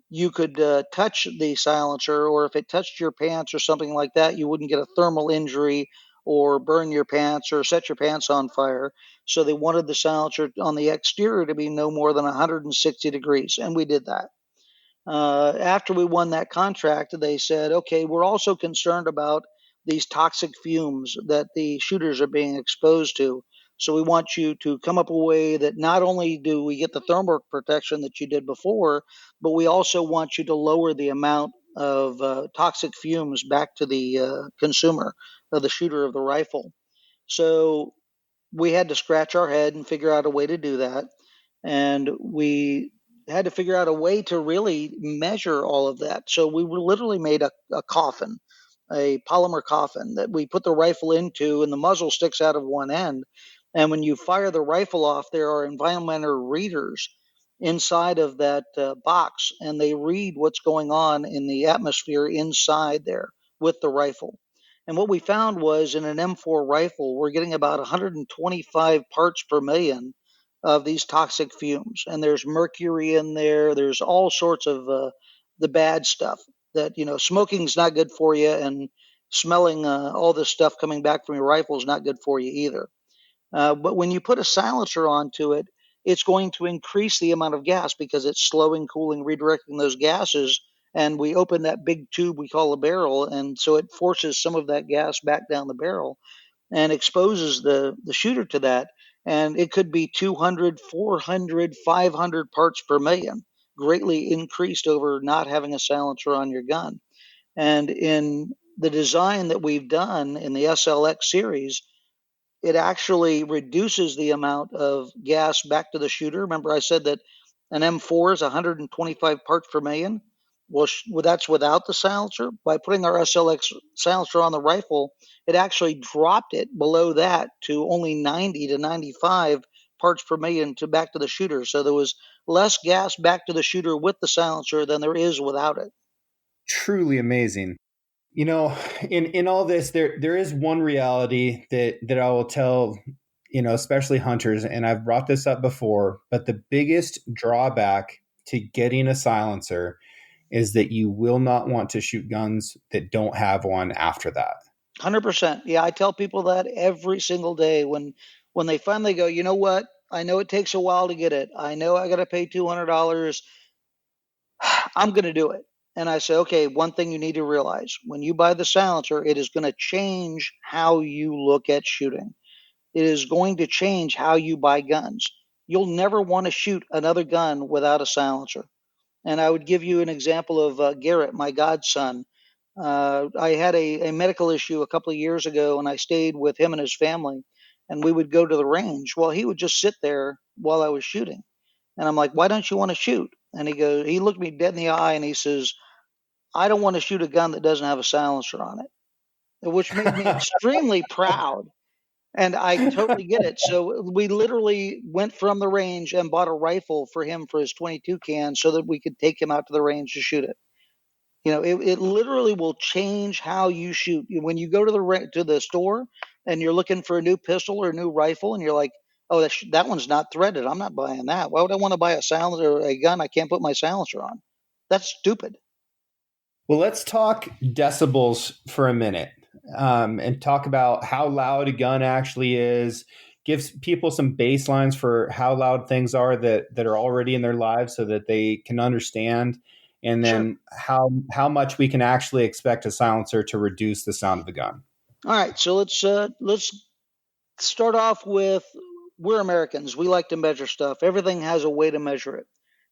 you could touch the silencer, or if it touched your pants or something like that, you wouldn't get a thermal injury or burn your pants or set your pants on fire. So they wanted the silencer on the exterior to be no more than 160 degrees, and we did that. After we won that contract, they said, okay, we're also concerned about these toxic fumes that the shooters are being exposed to. So we want you to come up with a way that not only do we get the thermal protection that you did before, but we also want you to lower the amount of toxic fumes back to the consumer, the shooter of the rifle. So we had to scratch our head and figure out a way to do that. And we had to figure out a way to really measure all of that. So we literally made a coffin, a polymer coffin that we put the rifle into, and the muzzle sticks out of one end. And when you fire the rifle off, there are environmental readers inside of that box, and they read what's going on in the atmosphere inside there with the rifle. And what we found was in an M4 rifle, we're getting about 125 parts per million of these toxic fumes. And there's mercury in there. There's all sorts of the bad stuff that, smoking's not good for you, and smelling all this stuff coming back from your rifle is not good for you either. But when you put a silencer onto it, it's going to increase the amount of gas because it's slowing, cooling, redirecting those gases. And we open that big tube we call a barrel, and so it forces some of that gas back down the barrel and exposes the shooter to that. And it could be 200, 400, 500 parts per million, greatly increased over not having a silencer on your gun. And in the design that we've done in the SLX series, it actually reduces the amount of gas back to the shooter. Remember, I said that an M4 is 125 parts per million. Well, that's without the silencer. By putting our SLX silencer on the rifle, it actually dropped it below that to only 90 to 95 parts per million to back to the shooter. So there was less gas back to the shooter with the silencer than there is without it. Truly amazing. In all this, there is one reality that I will tell, especially hunters, and I've brought this up before, but the biggest drawback to getting a silencer is that you will not want to shoot guns that don't have one after that. 100%. Yeah, I tell people that every single day when they finally go, you know what? I know it takes a while to get it. I know I got to pay $200. I'm going to do it. And I say, okay, one thing you need to realize when you buy the silencer, it is going to change how you look at shooting. It is going to change how you buy guns. You'll never want to shoot another gun without a silencer. And I would give you an example of Garrett, my godson. I had a medical issue a couple of years ago, and I stayed with him and his family, and we would go to the range. Well, he would just sit there while I was shooting. And I'm like, why don't you want to shoot? And he looked me dead in the eye and he says, I don't want to shoot a gun that doesn't have a silencer on it, which made me extremely proud. And I totally get it. So we literally went from the range and bought a rifle for him for his 22 can so that we could take him out to the range to shoot it. It literally will change how you shoot. When you go to the store and you're looking for a new pistol or a new rifle, and you're like, oh, that one's not threaded. I'm not buying that. Why would I want to buy a silencer or a gun I can't put my silencer on? That's stupid. Well, let's talk decibels for a minute, and talk about how loud a gun actually is. Gives people some baselines for how loud things are that are already in their lives so that they can understand. And then Sure. how much we can actually expect a silencer to reduce the sound of the gun. All right, so let's start off with, we're Americans. We like to measure stuff. Everything has a way to measure it.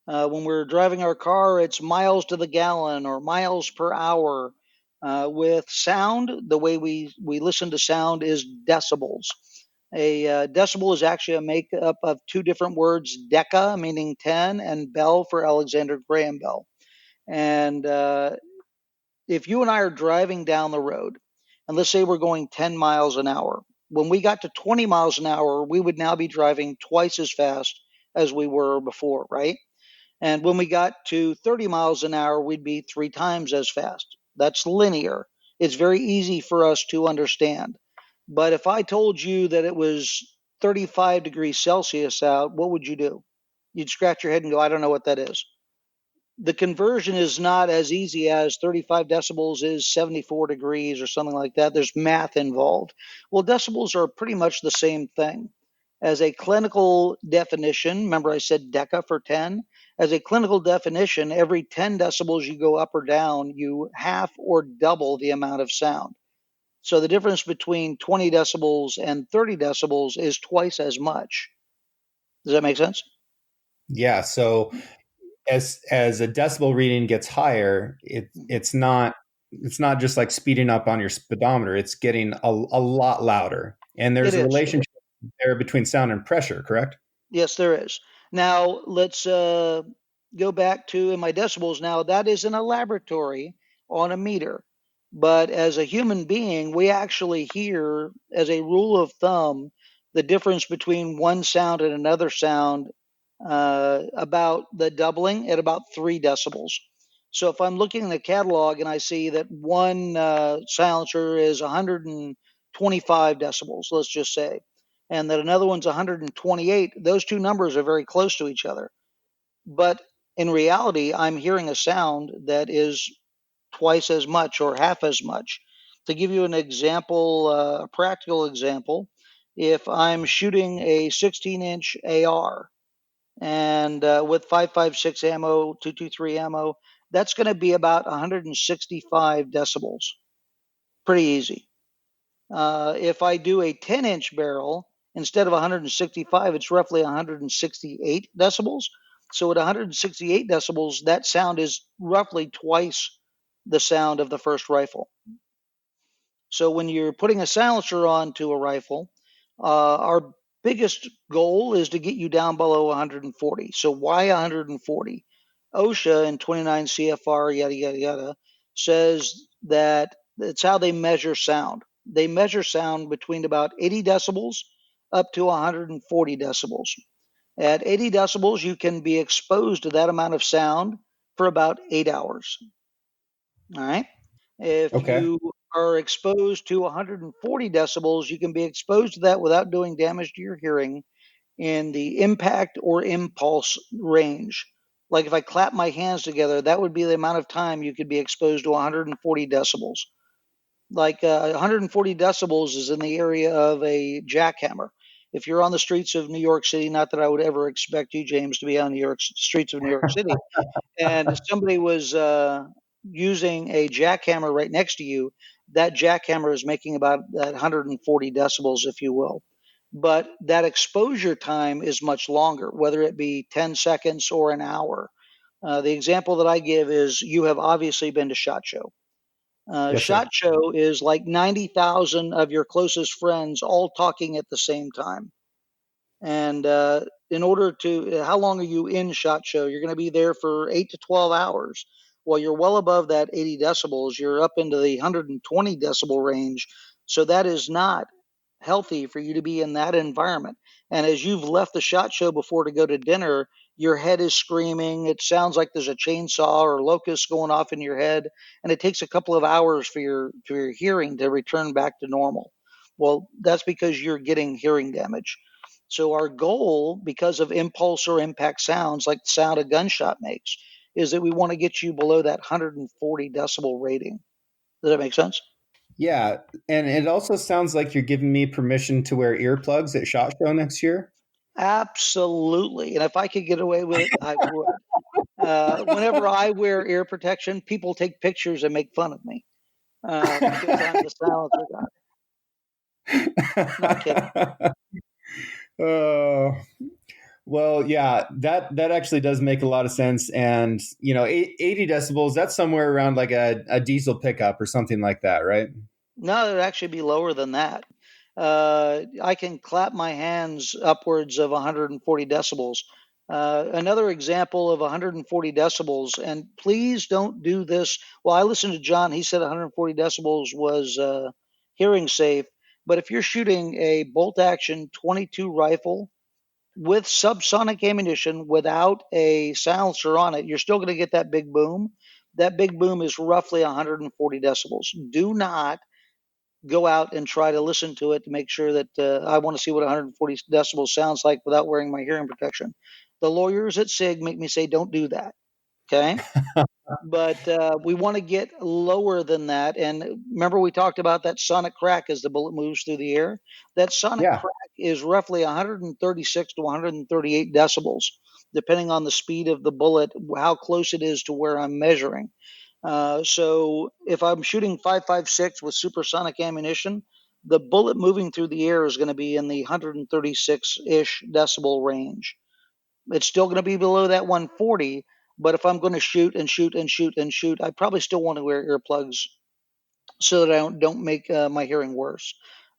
When we're driving our car, it's miles to the gallon or miles per hour. With sound, the way we listen to sound is decibels. A decibel is actually a makeup of two different words, deca, meaning 10, and bell for Alexander Graham Bell. And if you and I are driving down the road, and let's say we're going 10 miles an hour, when we got to 20 miles an hour, we would now be driving twice as fast as we were before, right? And when we got to 30 miles an hour, we'd be 3 times as fast. That's linear. It's very easy for us to understand. But if I told you that it was 35 degrees Celsius out, what would you do? You'd scratch your head and go, I don't know what that is. The conversion is not as easy as 35 decibels is 74 degrees or something like that. There's math involved. Well, decibels are pretty much the same thing. As a clinical definition, remember I said deca for 10? As a clinical definition, every 10 decibels you go up or down, you half or double the amount of sound. So the difference between 20 decibels and 30 decibels is twice as much. Does that make sense? Yeah. So as a decibel reading gets higher, it's not just like speeding up on your speedometer. It's getting a lot louder. And It there's a is. relationship there between sound and pressure, correct? Yes, there is. Now, let's go back to in my decibels. Now, that is in a laboratory on a meter. But as a human being, we actually hear, as a rule of thumb, the difference between one sound and another sound about the doubling at about 3 decibels. So if I'm looking in the catalog and I see that one silencer is 125 decibels, let's just say, and that another one's 128, those two numbers are very close to each other. But in reality, I'm hearing a sound that is twice as much or half as much. To give you an example, a practical example, if I'm shooting a 16-inch AR and with 5.56 ammo, 223 ammo, that's going to be about 165 decibels. Pretty easy. If I do a 10-inch barrel, instead of 165, it's roughly 168 decibels. So at 168 decibels, that sound is roughly twice the sound of the first rifle. So when you're putting a silencer onto a rifle, our biggest goal is to get you down below 140. So why 140? OSHA in 29 CFR, yada, yada, yada, says that it's how they measure sound. They measure sound between about 80 decibels up to 140 decibels. At 80 decibels, you can be exposed to that amount of sound for about 8 hours. All right. If Okay. you are exposed to 140 decibels, you can be exposed to that without doing damage to your hearing in the impact or impulse range. Like if I clap my hands together, that would be the amount of time you could be exposed to 140 decibels. Like 140 decibels is in the area of a jackhammer. If you're on the streets of New York City, not that I would ever expect you, James, to be on the streets of New York City, and somebody was using a jackhammer right next to you, that jackhammer is making about 140 decibels, if you will. But that exposure time is much longer, whether it be 10 seconds or an hour. The example that I give is you have obviously been to SHOT Show. Yes, sir. SHOT Show is like 90,000 of your closest friends all talking at the same time. And in order to, how long are you in SHOT Show? You're going to be there for 8 to 12 hours. Well, you're well above that 80 decibels. You're up into the 120 decibel range. So that is not healthy for you to be in that environment. And as you've left the SHOT Show before to go to dinner, your head is screaming. It sounds like there's a chainsaw or locust going off in your head. And it takes a couple of hours for your hearing to return back to normal. Well, that's because you're getting hearing damage. So our goal, because of impulse or impact sounds like the sound a gunshot makes, is that we want to get you below that 140 decibel rating. Does that make sense? Yeah, and it also sounds like you're giving me permission to wear earplugs at SHOT Show next year. Absolutely. And if I could get away with it, I would. Whenever I wear ear protection, people take pictures and make fun of me because I'm the silencer guy. Not kidding. Oh, well, yeah, that actually does make a lot of sense. And 80 decibels, that's somewhere around like a diesel pickup or something like that, right? No, it would actually be lower than that. I can clap my hands upwards of 140 decibels. Another example of 140 decibels, and please don't do this. Well, I listened to John. He said 140 decibels was hearing safe. But if you're shooting a bolt action 22 rifle with subsonic ammunition without a silencer on it, you're still going to get that big boom. That big boom is roughly 140 decibels. Do not go out and try to listen to it to make sure that I want to see what 140 decibels sounds like without wearing my hearing protection. The lawyers at SIG make me say, don't do that. Okay. But we want to get lower than that. And remember, we talked about that sonic crack as the bullet moves through the air. That sonic Yeah. crack is roughly 136 to 138 decibels, depending on the speed of the bullet, how close it is to where I'm measuring. So if I'm shooting 5.56 with supersonic ammunition, the bullet moving through the air is going to be in the 136-ish decibel range. It's still going to be below that 140, but if I'm going to shoot and shoot and shoot and shoot, I probably still want to wear earplugs so that I don't make my hearing worse.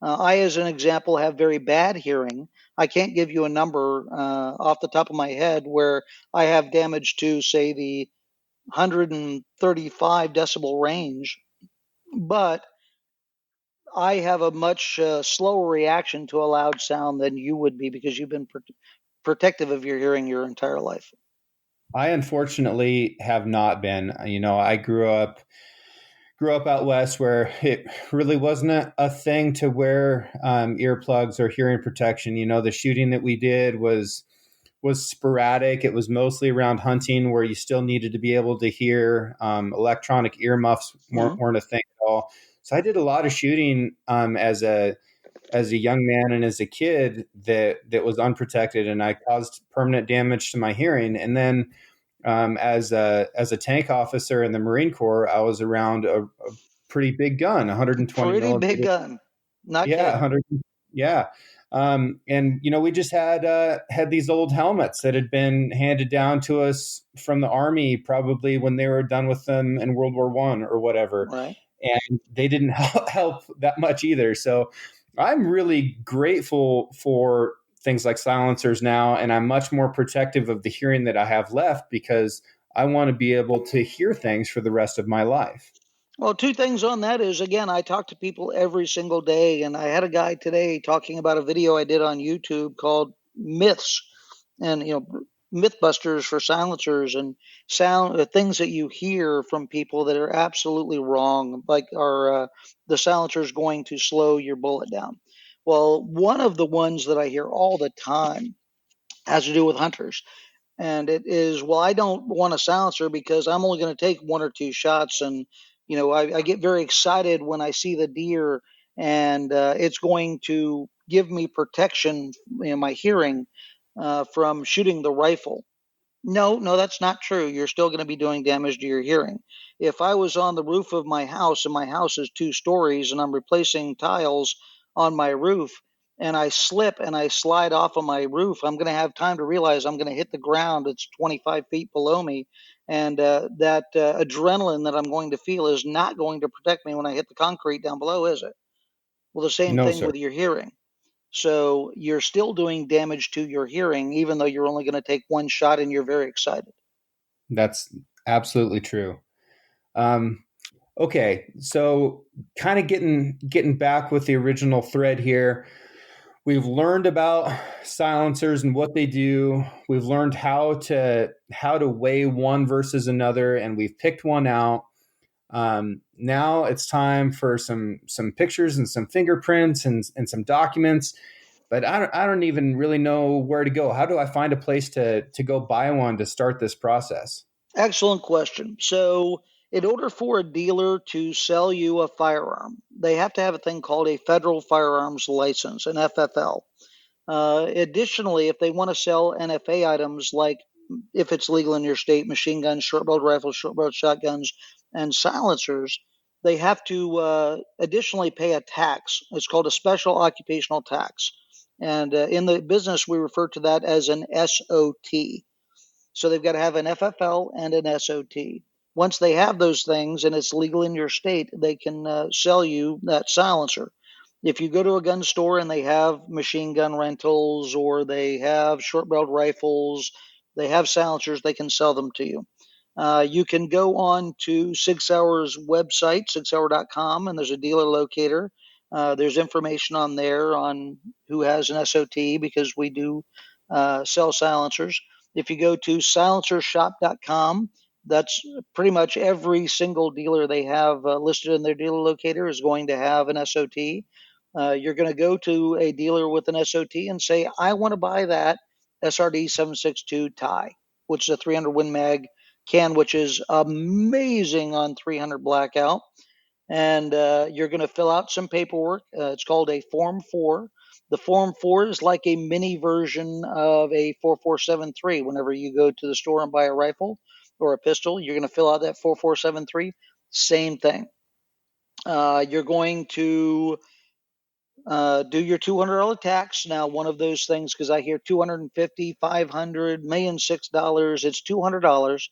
I, as an example, have very bad hearing. I can't give you a number off the top of my head where I have damage to, say, the 135 decibel range, but I have a much slower reaction to a loud sound than you would be because you've been protective of your hearing your entire life. I unfortunately have not been. I grew up out west where it really wasn't a thing to wear earplugs or hearing protection. The shooting that we did was sporadic. It was mostly around hunting where you still needed to be able to hear. Electronic earmuffs weren't a thing at all. So I did a lot of shooting as a young man and as a kid that was unprotected, and I caused permanent damage to my hearing. And then as a tank officer in the Marine Corps, I was around a pretty big gun, 120 pretty millimeter. big gun. Not yeah, kidding. 100. Yeah. And we just had these old helmets that had been handed down to us from the Army, probably when they were done with them in World War I or whatever. Right. And they didn't help that much either. So I'm really grateful for things like silencers now, and I'm much more protective of the hearing that I have left because I want to be able to hear things for the rest of my life. Well, two things on that is, again, I talk to people every single day, and I had a guy today talking about a video I did on YouTube called Myths, and Mythbusters for silencers and sound things that you hear from people that are absolutely wrong, like are the silencers going to slow your bullet down? Well, one of the ones that I hear all the time has to do with hunters. And it is, well, I don't want a silencer because I'm only going to take one or two shots. And, I get very excited when I see the deer, and it's going to give me protection in my hearing from shooting the rifle. No, that's not true. You're still going to be doing damage to your hearing. If I was on the roof of my house and my house is 2 stories and I'm replacing tiles on my roof and I slip and I slide off of my roof, I'm going to have time to realize I'm going to hit the ground. It's 25 feet below me. And that adrenaline that I'm going to feel is not going to protect me when I hit the concrete down below, is it? Well, the same No, thing sir. with your hearing. So you're still doing damage to your hearing, even though you're only going to take one shot and you're very excited. That's absolutely true. Okay, so kind of getting back with the original thread here. We've learned about silencers and what they do. We've learned how to weigh one versus another, and we've picked one out. Now it's time for some pictures and some fingerprints and some documents. But I don't even really know where to go. How do I find a place to go buy one to start this process? Excellent question. So, in order for a dealer to sell you a firearm, they have to have a thing called a federal firearms license, an FFL. Additionally, if they want to sell NFA items, like if it's legal in your state, machine guns, short-barreled rifles, short-barreled shotguns, and silencers, they have to additionally pay a tax. It's called a special occupational tax. And in the business, we refer to that as an SOT. So they've got to have an FFL and an SOT. Once they have those things and it's legal in your state, they can sell you that silencer. If you go to a gun store and they have machine gun rentals or they have short-barreled rifles, they have silencers, they can sell them to you. You can go on to Sig Sauer's website, sigsauer.com, and there's a dealer locator. There's information on there on who has an SOT because we do sell silencers. If you go to silencershop.com, that's pretty much every single dealer they have listed in their dealer locator is going to have an SOT. You're going to go to a dealer with an SOT and say, I want to buy that SRD 762 tie, which is a 300 Win Mag can, which is amazing on 300 blackout. And you're going to fill out some paperwork. It's called a Form 4. The Form 4 is like a mini version of a 4473. Whenever you go to the store and buy a rifle or a pistol, you're going to fill out that 4473. Same thing. You're going to do your $200 tax. Now, one of those things, because I hear $250, $500, $1,006, it's $200,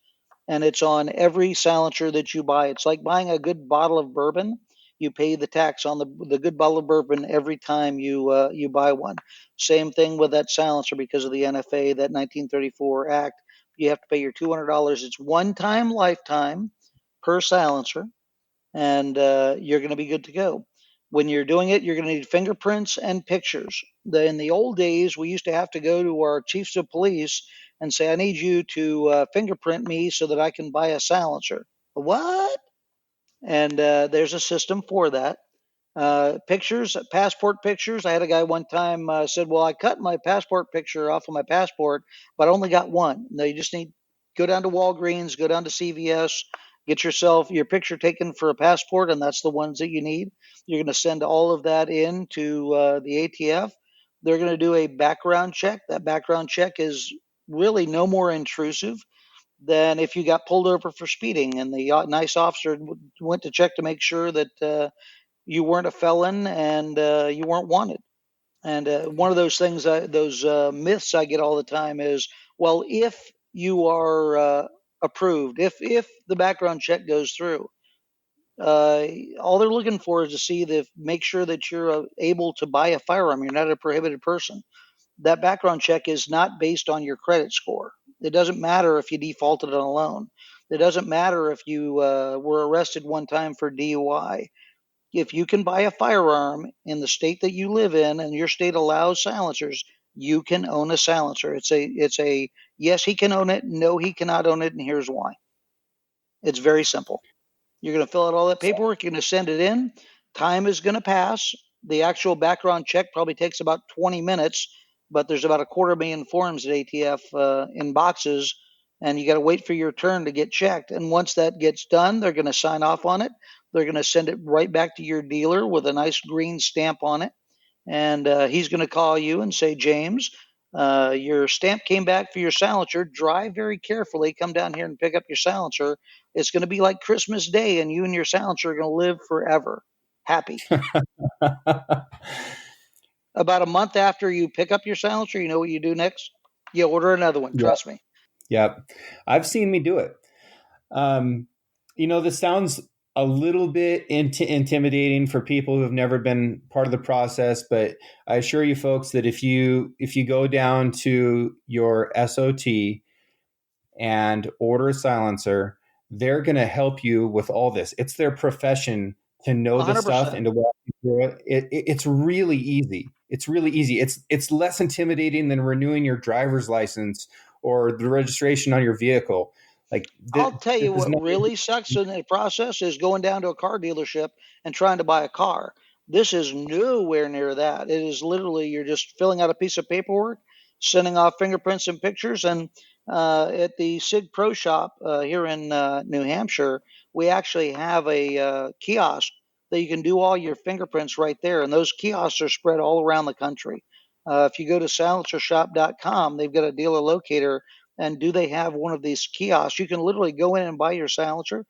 and it's on every silencer that you buy. It's like buying a good bottle of bourbon. you pay the tax on the good bottle of bourbon every time you buy one. Same thing with that silencer because of the NFA, that 1934 Act. You have to pay your $200. It's one time, lifetime per silencer, and you're going to be good to go. When you're doing it, you're going to need fingerprints and pictures. In the old days, we used to have to go to our chiefs of police and say, I need you to fingerprint me so that I can buy a silencer. What? And there's a system for that. Pictures, passport pictures. I had a guy one time said, well, I cut my passport picture off of my passport, but I only got one. No, you just need go down to Walgreens, go down to CVS, get yourself your picture taken for a passport, and that's the ones that you need. You're going to send all of that in to the ATF. They're going to do a background check. That background check is really no more intrusive than if you got pulled over for speeding and the nice officer went to check to make sure that you weren't a felon and you weren't wanted. And one of those things, those myths I get all the time is, well, if you are approved, if the background check goes through, all they're looking for is to see make sure that you're able to buy a firearm. You're not a prohibited person. That background check is not based on your credit score. It doesn't matter if you defaulted on a loan. It doesn't matter if you were arrested one time for DUI. If you can buy a firearm in the state that you live in and your state allows silencers, you can own a silencer. It's a yes, he can own it. No, he cannot own it. And here's why. It's very simple. You're going to fill out all that paperwork. You're going to send it in. Time is going to pass. The actual background check probably takes about 20 minutes, but there's about 250,000 forms at ATF in boxes, and you got to wait for your turn to get checked. And once that gets done, they're going to sign off on it. They're going to send it right back to your dealer with a nice green stamp on it. And he's going to call you and say, James, your stamp came back for your silencer. Drive very carefully. Come down here and pick up your silencer. It's going to be like Christmas Day, and you and your silencer are going to live forever. Happy. About a month after you pick up your silencer, you know what you do next? You order another one. Trust me. Yep. I've seen me do it. This sounds a little bit intimidating for people who have never been part of the process, but I assure you folks that if you go down to your SOT and order a silencer, they're going to help you with all this. It's their profession to know 100%. The stuff and to walk you through it. It's really easy. It's really easy. It's less intimidating than renewing your driver's license or the registration on your vehicle. I'll tell you what really sucks in the process is going down to a car dealership and trying to buy a car. This is nowhere near that. It is literally you're just filling out a piece of paperwork, sending off fingerprints and pictures. And at the SIG Pro Shop here in New Hampshire, we actually have a kiosk that you can do all your fingerprints right there. And those kiosks are spread all around the country. If you go to silencershop.com, they've got a dealer locator. And do they have one of these kiosks? You can literally go in and buy your silencer,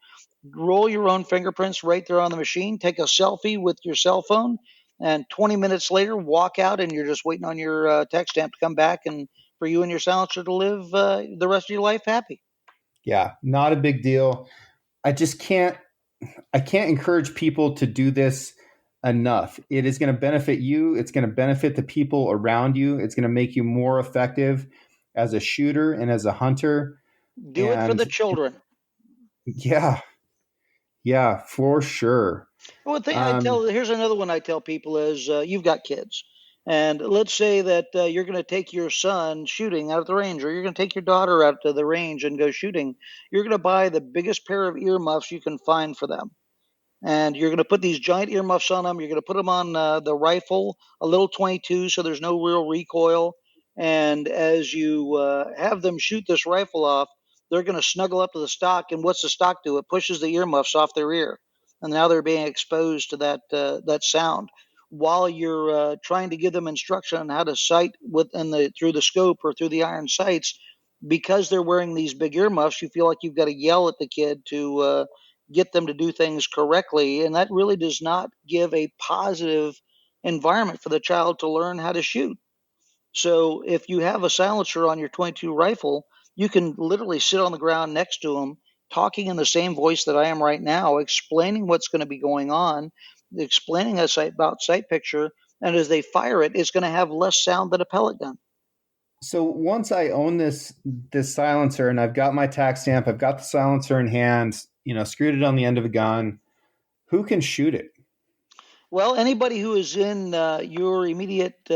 roll your own fingerprints right there on the machine, take a selfie with your cell phone, and 20 minutes later, walk out, and you're just waiting on your tax stamp to come back and for you and your silencer to live the rest of your life happy. Yeah, not a big deal. I can't encourage people to do this enough. It is going to benefit you. It's going to benefit the people around you. It's going to make you more effective as a shooter and as a hunter. Do it for the children. Yeah, for sure. One thing here's another one I tell people is you've got kids. And let's say that you're going to take your son shooting out at the range, or you're going to take your daughter out to the range and go shooting. You're going to buy the biggest pair of earmuffs you can find for them. And you're going to put these giant earmuffs on them. You're going to put them on the rifle, a little 22, so there's no real recoil. And as you have them shoot this rifle off, they're going to snuggle up to the stock. And what's the stock do? It pushes the earmuffs off their ear. And now they're being exposed to that sound. While you're trying to give them instruction on how to sight through the scope or through the iron sights, because they're wearing these big earmuffs, you feel like you've got to yell at the kid to get them to do things correctly. And that really does not give a positive environment for the child to learn how to shoot. So if you have a silencer on your 22 rifle, you can literally sit on the ground next to them, talking in the same voice that I am right now, explaining what's going to be going on. explaining about sight picture. And as they fire it, it's going to have less sound than a pellet gun. So once I own this silencer and I've got my tax stamp, I've got the silencer in hand, screwed it on the end of a gun, who can shoot it? Well, anybody who is in your immediate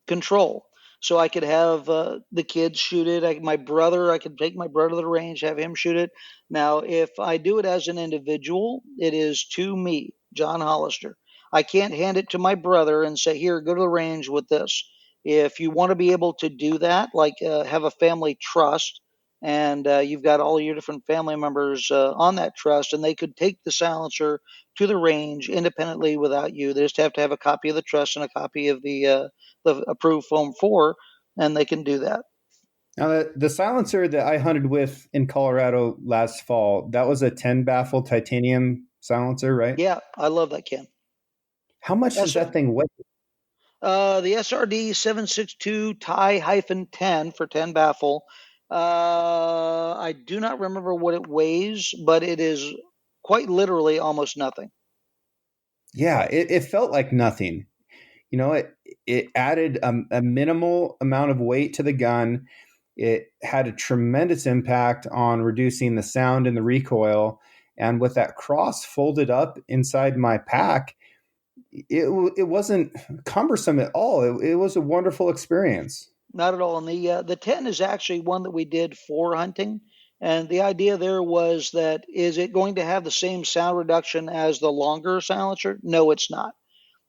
control. So I could have the kids shoot it. I could take my brother to the range, have him shoot it. Now, if I do it as an individual, it is to me, John Hollister. I can't hand it to my brother and say, here, go to the range with this. If you want to be able to do that, like have a family trust, and you've got all your different family members on that trust, and they could take the silencer to the range independently without you. They just have to have a copy of the trust and a copy of the approved Form 4, and they can do that. Now, the silencer that I hunted with in Colorado last fall, that was a 10 baffle titanium silencer, right? Yeah, I love that, Ken. How much does that thing weigh? The SRD 762 tie-10 for 10 baffle. I do not remember what it weighs, but it is quite literally almost nothing. Yeah, it felt like nothing. It added a minimal amount of weight to the gun. It had a tremendous impact on reducing the sound and the recoil. And with that cross folded up inside my pack, it wasn't cumbersome at all. It was a wonderful experience. Not at all. And the 10 is actually one that we did for hunting. And the idea there was that, is it going to have the same sound reduction as the longer silencer? No, it's not.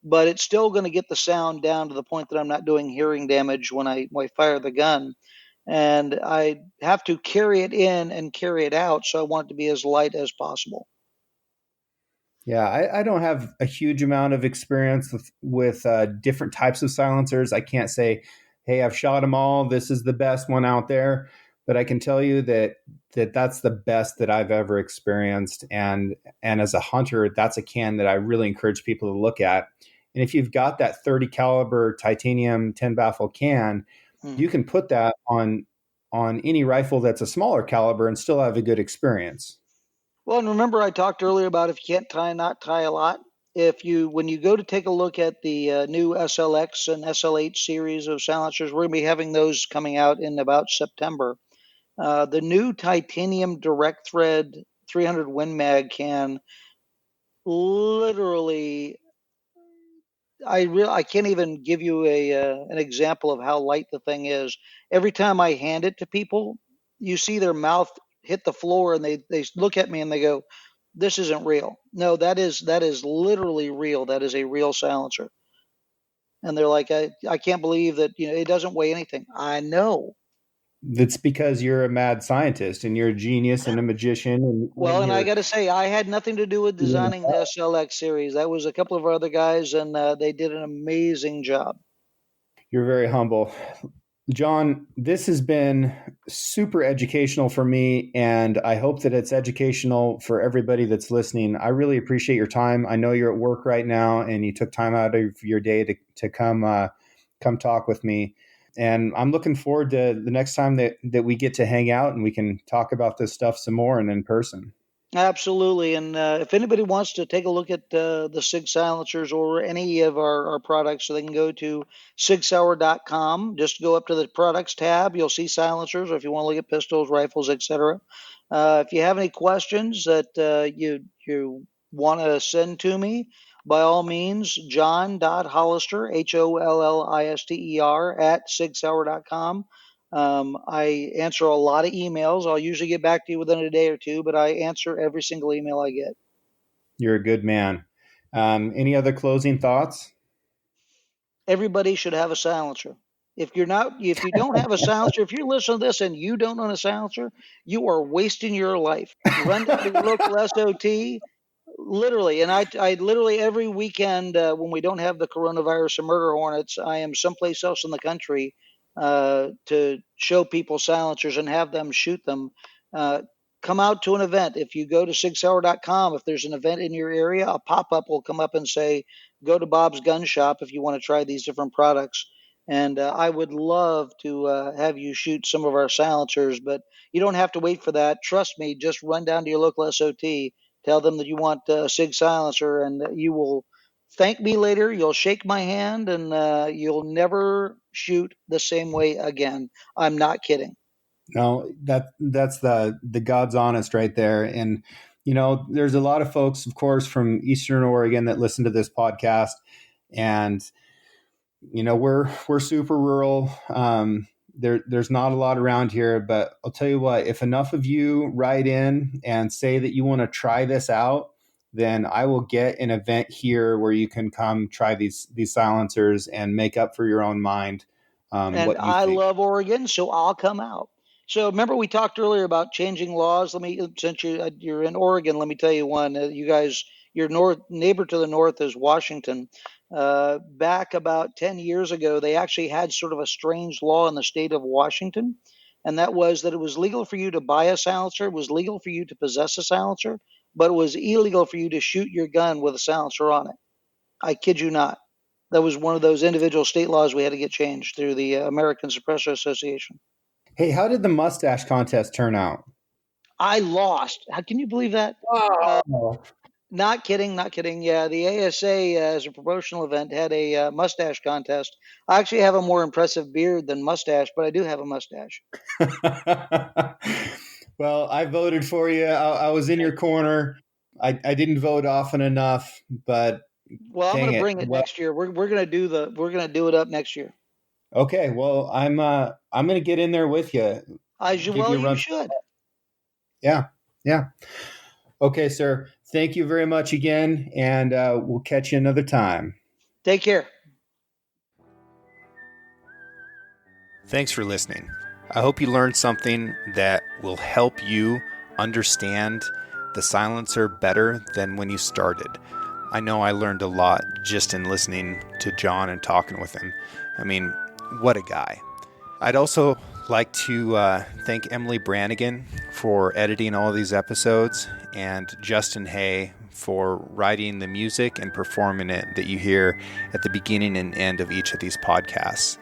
But it's still going to get the sound down to the point that I'm not doing hearing damage when I fire the gun. And I have to carry it in and carry it out, so I want it to be as light as possible. Yeah, I don't have a huge amount of experience with different types of silencers. I can't say, hey, I've shot them all, this is the best one out there. But I can tell you that's the best that I've ever experienced. And as a hunter, that's a can that I really encourage people to look at. And if you've got that 30 caliber titanium 10 baffle can, you can put that on any rifle that's a smaller caliber and still have a good experience. Well, and remember I talked earlier about if you can't tie, not tie a lot. When you go to take a look at the new SLX and SL8 series of silencers, we're going to be having those coming out in about September. The new titanium direct thread 300 Win Mag can literally, I can't even give you an example of how light the thing is. Every time I hand it to people, you see their mouth hit the floor and they look at me and they go, this isn't real. No, that is literally real. That is a real silencer. And they're like, I can't believe that it doesn't weigh anything. I know. That's because you're a mad scientist and you're a genius and a magician. And I got to say, I had nothing to do with designing the SLX series. That was a couple of our other guys, and they did an amazing job. You're very humble. John, this has been super educational for me, and I hope that it's educational for everybody that's listening. I really appreciate your time. I know you're at work right now, and you took time out of your day to come talk with me. And I'm looking forward to the next time that we get to hang out and we can talk about this stuff some more and in person. Absolutely. And if anybody wants to take a look at the SIG silencers or any of our products, so they can go to sigsauer.com. Just go up to the products tab. You'll see silencers, or if you want to look at pistols, rifles, etc. If you have any questions that you want to send to me, by all means, john.hollister, HOLLISTER, at sigsauer.com. I answer a lot of emails. I'll usually get back to you within a day or two, but I answer every single email I get. You're a good man. Any other closing thoughts? Everybody should have a silencer. If you don't have a silencer, if you're listening to this and you don't own a silencer, you are wasting your life. Run down to your local SOT. Literally, and I literally every weekend when we don't have the coronavirus or murder hornets, I am someplace else in the country to show people silencers and have them shoot them. Come out to an event. If you go to sigsauer.com, if there's an event in your area, a pop-up will come up and say, go to Bob's Gun Shop if you want to try these different products. And I would love to have you shoot some of our silencers, but you don't have to wait for that. Trust me, just run down to your local SOT. Tell them that you want a SIG silencer, and you will thank me later. You'll shake my hand, and you'll never shoot the same way again. I'm not kidding. No, that's the God's honest right there. And there's a lot of folks, of course, from Eastern Oregon that listen to this podcast, and we're super rural. There's not a lot around here, but I'll tell you what, if enough of you write in and say that you want to try this out, then I will get an event here where you can come try these silencers and make up for your own mind. And what you I think. love Oregon, so I'll come out. So remember, we talked earlier about changing laws. Since you're in Oregon, let me tell you one. You guys, your neighbor to the north is Washington. Back about 10 years ago, they actually had sort of a strange law in the state of Washington, and that was that it was legal for you to buy a silencer, it was legal for you to possess a silencer, but it was illegal for you to shoot your gun with a silencer on it. I kid you not. That was one of those individual state laws we had to get changed through the American Suppressor Association. Hey, how did the mustache contest turn out? I lost. How can you believe that? Oh. Not kidding, not kidding. Yeah, the ASA, as a promotional event, had a mustache contest. I actually have a more impressive beard than mustache, but I do have a mustache. Well, I voted for you. I was in your corner. I didn't vote often enough, but well, I'm going to bring it next year. We're going to do it up next year. Okay. Well, I'm going to get in there with you. You should. Yeah. Okay, sir. Thank you very much again, and we'll catch you another time. Take care. Thanks for listening. I hope you learned something that will help you understand the silencer better than when you started. I know I learned a lot just in listening to John and talking with him. I mean, what a guy. I'd also like to thank Emily Brannigan for editing all of these episodes, and Justin Hay for writing the music and performing it that you hear at the beginning and end of each of these podcasts.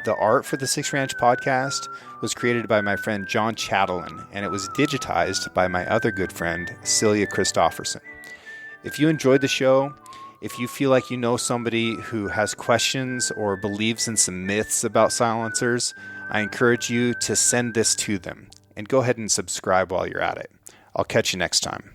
The art for the Six Ranch podcast was created by my friend John Chatelain, and it was digitized by my other good friend, Celia Christofferson. If you enjoyed the show, if you feel like you know somebody who has questions or believes in some myths about silencers, I encourage you to send this to them, and go ahead and subscribe while you're at it. I'll catch you next time.